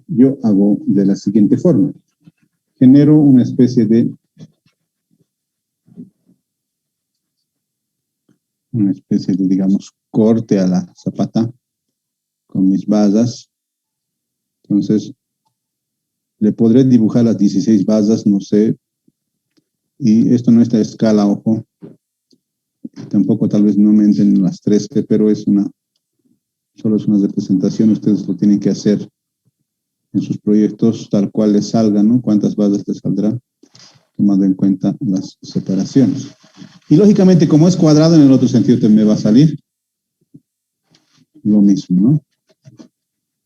Yo hago de la siguiente forma. Genero una especie de digamos, corte a la zapata con mis basas. Entonces, le podré dibujar las 16 basas, no sé. Y esto no está a escala, ojo. Tampoco tal vez no me entienden las 3, pero solo es una representación. Ustedes lo tienen que hacer en sus proyectos tal cual les salga, ¿no? Cuántas basas les saldrán, tomando en cuenta las separaciones. Y lógicamente, como es cuadrado, en el otro sentido también me va a salir lo mismo, ¿no?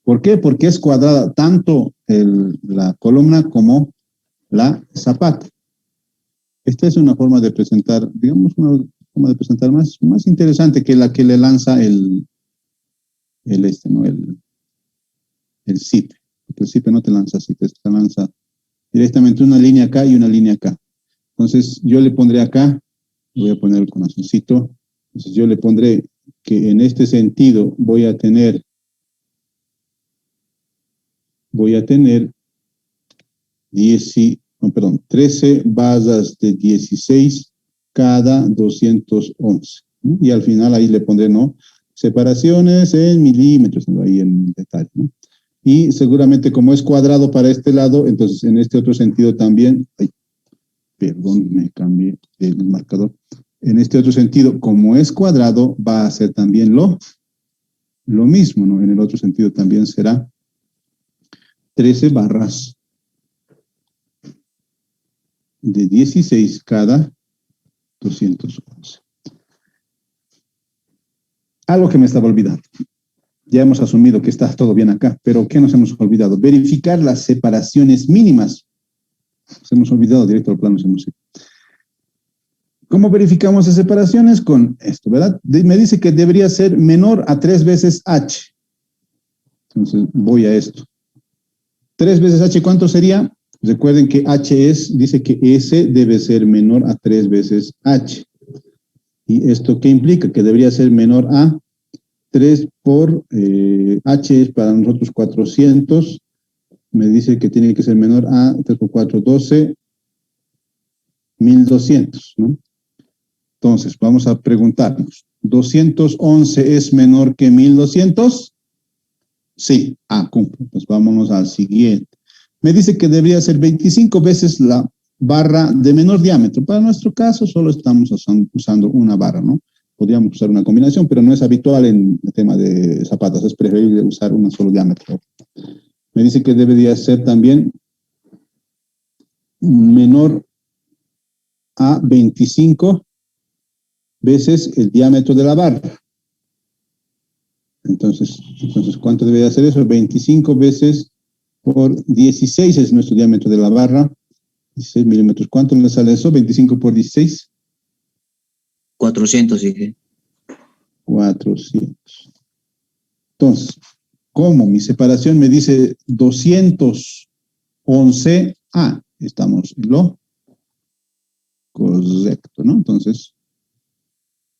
¿Por qué? Porque es cuadrada tanto la columna como la zapata. Esta es una forma de presentar, digamos, una forma de presentar más interesante que la que le lanza el CIPE. El CIPE no te lanza así, te lanza directamente una línea acá y una línea acá. Entonces, yo le pondré acá, voy a poner el corazoncito. Entonces, yo le pondré que en este sentido voy a tener 13 basas de 16 cada 211. ¿No? Y al final ahí le pondré, ¿no? Separaciones en milímetros, ¿no? Ahí en detalle, ¿no? Y seguramente como es cuadrado para este lado, entonces en este otro sentido también, perdón, me cambié el marcador. En este otro sentido, como es cuadrado, va a ser también lo mismo, ¿no? En el otro sentido también será 13 barras de 16 cada 211. Algo que me estaba olvidando. Ya hemos asumido que está todo bien acá, pero ¿qué nos hemos olvidado? Verificar las separaciones mínimas. Nos hemos olvidado directo al plano. ¿Cómo verificamos las separaciones? Con esto, ¿verdad? Me dice que debería ser menor a 3 veces H. Entonces voy a esto. 3 veces H, ¿cuánto sería? Recuerden que H dice que S debe ser menor a 3 veces H. ¿Y esto qué implica? Que debería ser menor a 3 por H es para nosotros 400. Me dice que tiene que ser menor a 3 por 4, 12, 1200, ¿no? Entonces, vamos a preguntarnos. ¿211 es menor que 1200? Sí. Cumple. Pues vámonos al siguiente. Me dice que debería ser 25 veces la barra de menor diámetro. Para nuestro caso, solo estamos usando una barra, ¿no? Podríamos usar una combinación, pero no es habitual en el tema de zapatas. Es preferible usar un solo diámetro. Me dice que debería ser también menor a 25 veces el diámetro de la barra. Entonces, ¿cuánto debería ser eso? 25 veces por 16 es nuestro diámetro de la barra. 16 milímetros. ¿Cuánto le sale eso? 25 por 16. 400, dije. 400. Entonces, como mi separación me dice 211, estamos en lo correcto, ¿no? Entonces,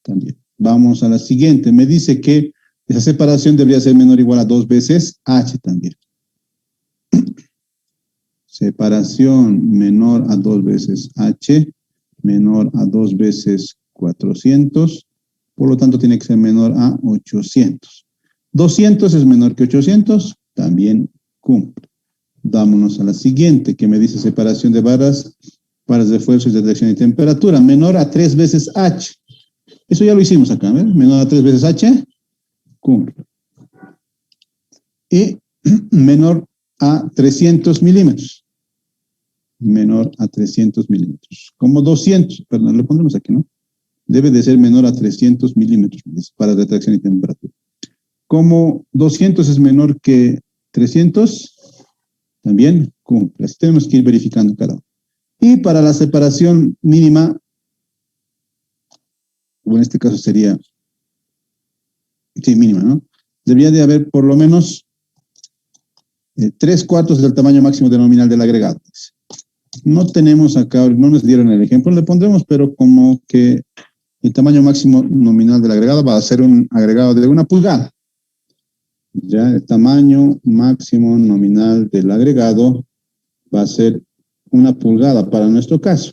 también. Vamos a la siguiente. Me dice que esa separación debería ser menor o igual a 2 veces H también. Separación menor a 2 veces H, menor a 2 veces 400, por lo tanto tiene que ser menor a 800. 200 es menor que 800, también cumple. Vámonos a la siguiente, que me dice separación de varas de fuerza y de dirección y temperatura, menor a 3 veces H. Eso ya lo hicimos acá, ¿ves? Menor a 3 veces H, cumple. Y menor a 300 milímetros. Menor a 300 milímetros. Como 200, perdón, lo pondremos aquí, ¿no? Debe de ser menor a 300 milímetros para retracción y temperatura. Como 200 es menor que 300, también cumple. Así tenemos que ir verificando cada uno. Y para la separación mínima, o en este caso sería, sí, mínima, ¿no? Debería de haber por lo menos 3/4 del tamaño máximo de nominal del agregado. No tenemos acá, no nos dieron el ejemplo, le pondremos, pero como que el tamaño máximo nominal del agregado va a ser un agregado de 1 pulgada. Ya el tamaño máximo nominal del agregado va a ser 1 pulgada para nuestro caso.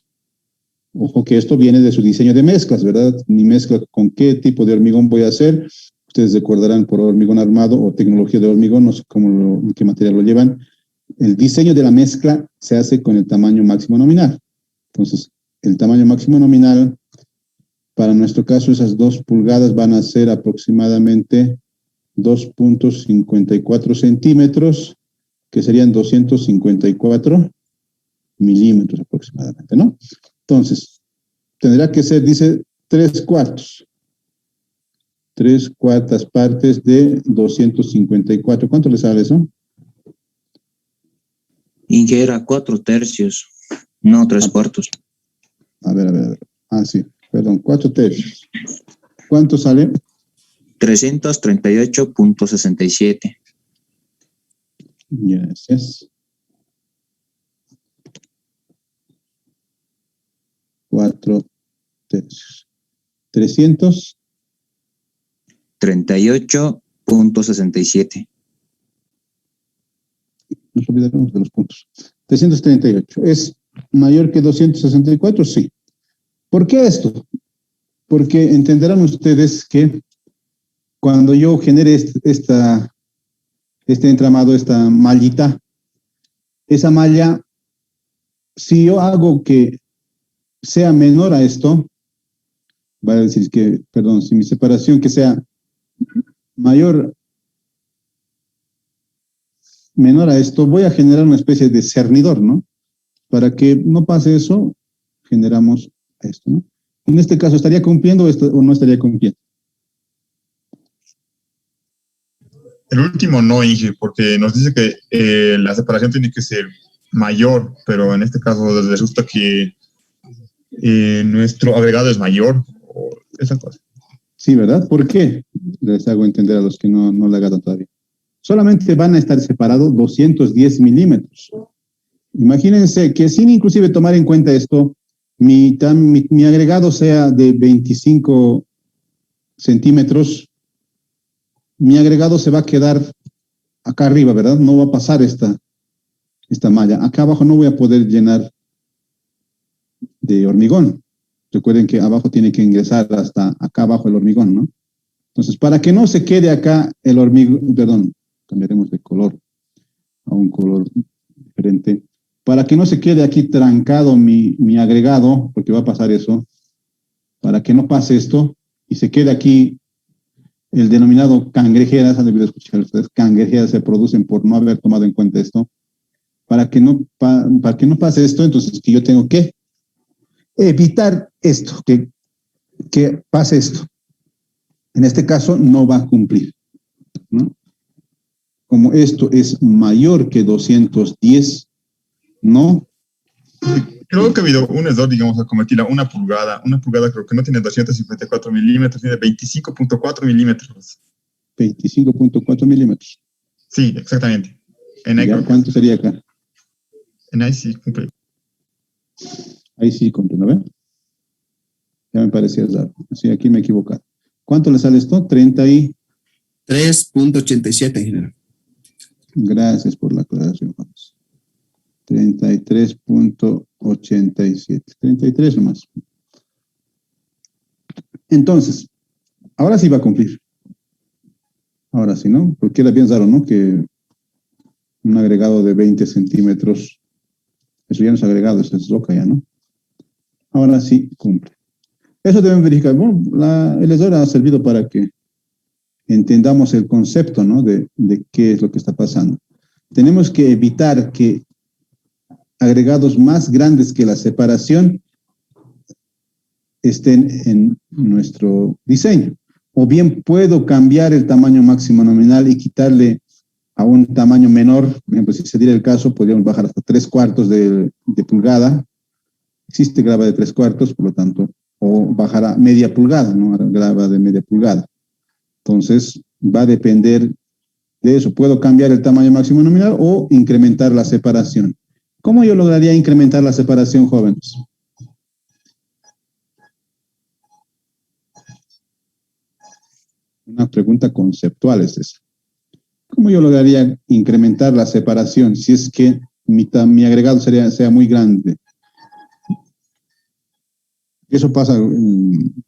Ojo que esto viene de su diseño de mezclas, ¿verdad? Mi mezcla con qué tipo de hormigón voy a hacer. Ustedes recordarán por hormigón armado o tecnología de hormigón, no sé en qué material lo llevan. El diseño de la mezcla se hace con el tamaño máximo nominal. Entonces, el tamaño máximo nominal, para nuestro caso, esas 2 pulgadas van a ser aproximadamente 2.54 centímetros, que serían 254 milímetros aproximadamente, ¿no? Entonces, tendrá que ser, dice, 3/4. 3/4 partes de 254. ¿Cuánto le sale eso? Inge era 4/3, no 3/4. A ver. Sí, perdón, 4/3. ¿Cuánto sale? 338.67. Gracias. 4/3. 300. 38.67. Nos olvidaremos de los puntos. 338. ¿Es mayor que 264? Sí. ¿Por qué esto? Porque entenderán ustedes que cuando yo genere este entramado, esta mallita, esa malla, si yo hago que sea menor a esto, va a decir que, perdón, si mi separación que sea menor a esto, voy a generar una especie de cernidor, ¿no? Para que no pase eso, generamos esto, ¿no? En este caso, ¿estaría cumpliendo o no estaría cumpliendo? El último no, Inge, porque nos dice que la separación tiene que ser mayor, pero en este caso resulta que nuestro agregado es mayor, o esa cosa. Sí, ¿verdad? ¿Por qué? Les hago entender a los que no lo hagan todavía. Solamente van a estar separados 210 milímetros. Imagínense que sin inclusive tomar en cuenta esto, mi agregado sea de 25 centímetros, mi agregado se va a quedar acá arriba, ¿verdad? No va a pasar esta malla. Acá abajo no voy a poder llenar de hormigón. Recuerden que abajo tiene que ingresar hasta acá abajo el hormigón, ¿no? Entonces, para que no se quede acá el hormigón, perdón, cambiaremos de color a un color diferente. Para que no se quede aquí trancado mi agregado, porque va a pasar eso, para que no pase esto y se quede aquí el denominado cangrejeras, han debido escuchar ustedes, cangrejeras se producen por no haber tomado en cuenta esto. Para que no pase esto, entonces que yo tengo que evitar esto, que pase esto. En este caso no va a cumplir, ¿no? Como esto es mayor que 210, no Creo que ha habido un error, digamos, a convertir a una pulgada. Una pulgada creo que no tiene 254 milímetros, tiene 25.4 milímetros. 25.4 milímetros. Sí, exactamente. En ahí, ¿Ya? creo que ¿Cuánto sería acá? en ahí sí cumple. Ahí sí cumple, ¿no ven? Ya me parecía raro. Sí, aquí me he equivocado. ¿Cuánto le sale esto? 30 y... 3.87, ingeniero. Gracias por la aclaración, vamos. 33.87. 33 nomás. Entonces, ahora sí va a cumplir. Ahora sí, ¿no? Porque era bien raro, ¿no? Que un agregado de 20 centímetros, eso ya no es agregado, eso es roca ya, ¿no? Ahora sí cumple. Eso deben verificar. Bueno, el error ha servido para que entendamos el concepto, ¿no? De qué es lo que está pasando. Tenemos que evitar que agregados más grandes que la separación estén en nuestro diseño. O bien puedo cambiar el tamaño máximo nominal y quitarle a un tamaño menor. Por ejemplo, si se diera el caso, podríamos bajar hasta 3/4 de pulgada. Existe grava de 3/4, por lo tanto, o bajar a media pulgada, ¿no? Grava de media pulgada. Entonces, va a depender de eso. Puedo cambiar el tamaño máximo nominal o incrementar la separación. ¿Cómo yo lograría incrementar la separación, jóvenes? Una pregunta conceptual es esa. ¿Cómo yo lograría incrementar la separación si es que mi agregado sea muy grande? Eso pasa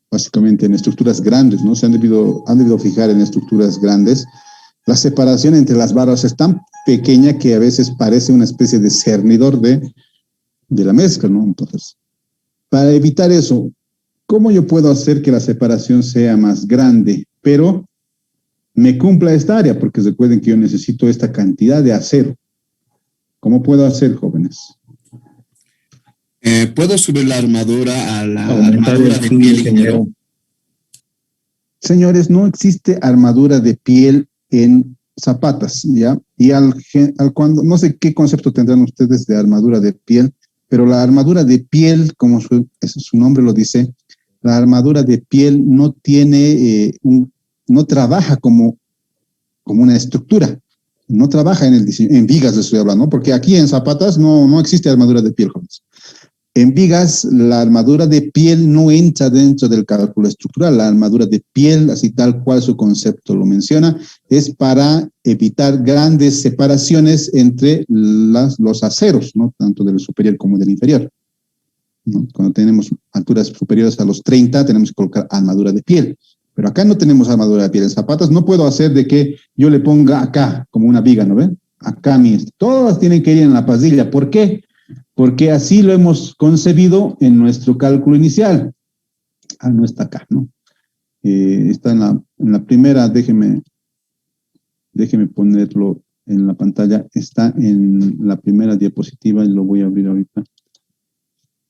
básicamente en estructuras grandes, ¿no? Han debido fijar en estructuras grandes. La separación entre las barras es tan pequeña que a veces parece una especie de cernidor de la mezcla, ¿no? Entonces, para evitar eso, ¿cómo yo puedo hacer que la separación sea más grande, pero me cumpla esta área? Porque recuerden que yo necesito esta cantidad de acero. ¿Cómo puedo hacer, jóvenes? ¿Puedo subir la armadura a la Aumentar armadura el de PIB, piel, ingeniero? ingeniero. Señores, no existe armadura de piel en zapatas, ¿ya? Y cuando, no sé qué concepto tendrán ustedes de armadura de piel, pero la armadura de piel, como su nombre lo dice, la armadura de piel no tiene, no trabaja como una estructura, no trabaja en el diseño, en vigas les estoy hablando, ¿no? Porque aquí en zapatas no existe armadura de piel, jóvenes. En vigas, la armadura de piel no entra dentro del cálculo estructural. La armadura de piel, así tal cual su concepto lo menciona, es para evitar grandes separaciones entre los aceros, ¿no? Tanto del superior como del inferior, ¿no? Cuando tenemos alturas superiores a los 30, tenemos que colocar armadura de piel. Pero acá no tenemos armadura de piel. En zapatas no puedo hacer de que yo le ponga acá, como una viga, ¿no ven? Acá, todas tienen que ir en la pasilla. ¿Por qué? Porque así lo hemos concebido en nuestro cálculo inicial. Ah, no está acá, ¿no? Está en la primera, déjeme ponerlo en la pantalla. Está en la primera diapositiva y lo voy a abrir ahorita.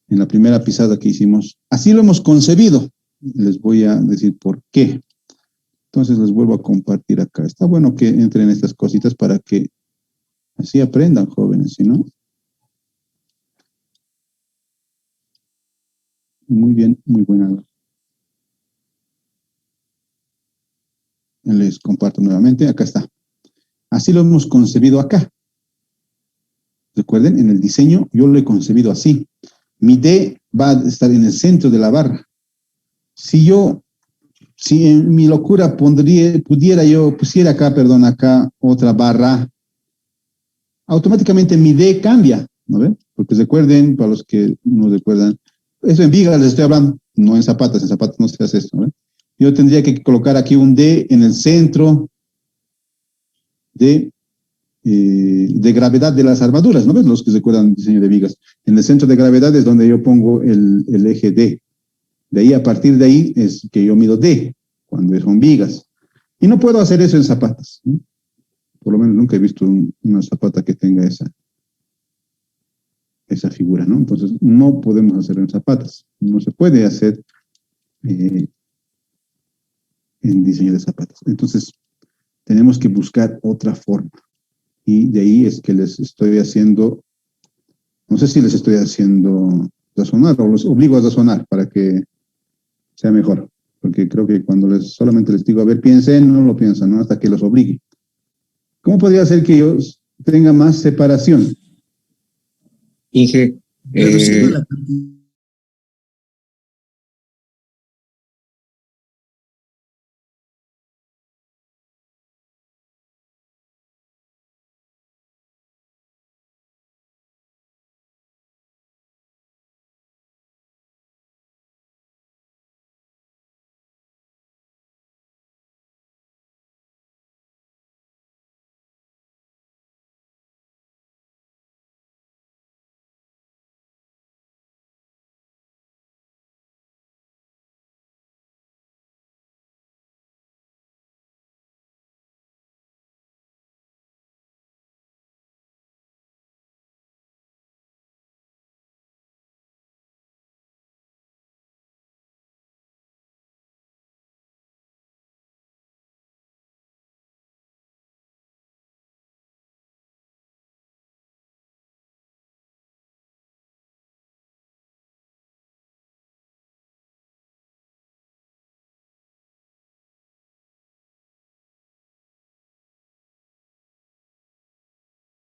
En la primera pisada que hicimos. Así lo hemos concebido. Les voy a decir por qué. Entonces les vuelvo a compartir acá. Está bueno que entren estas cositas para que así aprendan, jóvenes, ¿sí, no? Muy bien, muy buena. Les comparto nuevamente. Acá está. Así lo hemos concebido acá. Recuerden, en el diseño yo lo he concebido así. Mi D va a estar en el centro de la barra. Si en mi locura pusiera acá otra barra, automáticamente mi D cambia, ¿no ven? Porque recuerden, para los que no recuerdan, eso en vigas les estoy hablando, no en zapatas no se hace esto, ¿no ven? Yo tendría que colocar aquí un D en el centro de gravedad de las armaduras, ¿no ves? Los que recuerdan el diseño de vigas. En el centro de gravedad es donde yo pongo el eje D. De ahí, a partir de ahí, es que yo mido D, cuando son vigas. Y no puedo hacer eso en zapatas, ¿no? Por lo menos nunca he visto una zapata que tenga esa figura, ¿no? Entonces, no podemos hacerlo en zapatas. No se puede hacer en diseño de zapatas. Entonces, tenemos que buscar otra forma. Y de ahí es que les estoy haciendo No sé si les estoy haciendo razonar o los obligo a razonar para que sea mejor. Porque creo que cuando solamente les digo, a ver, piensen, no lo piensan, ¿no? Hasta que los obligue. ¿Cómo podría ser que ellos tengan más separación? Inge, Reduciendo la cantidad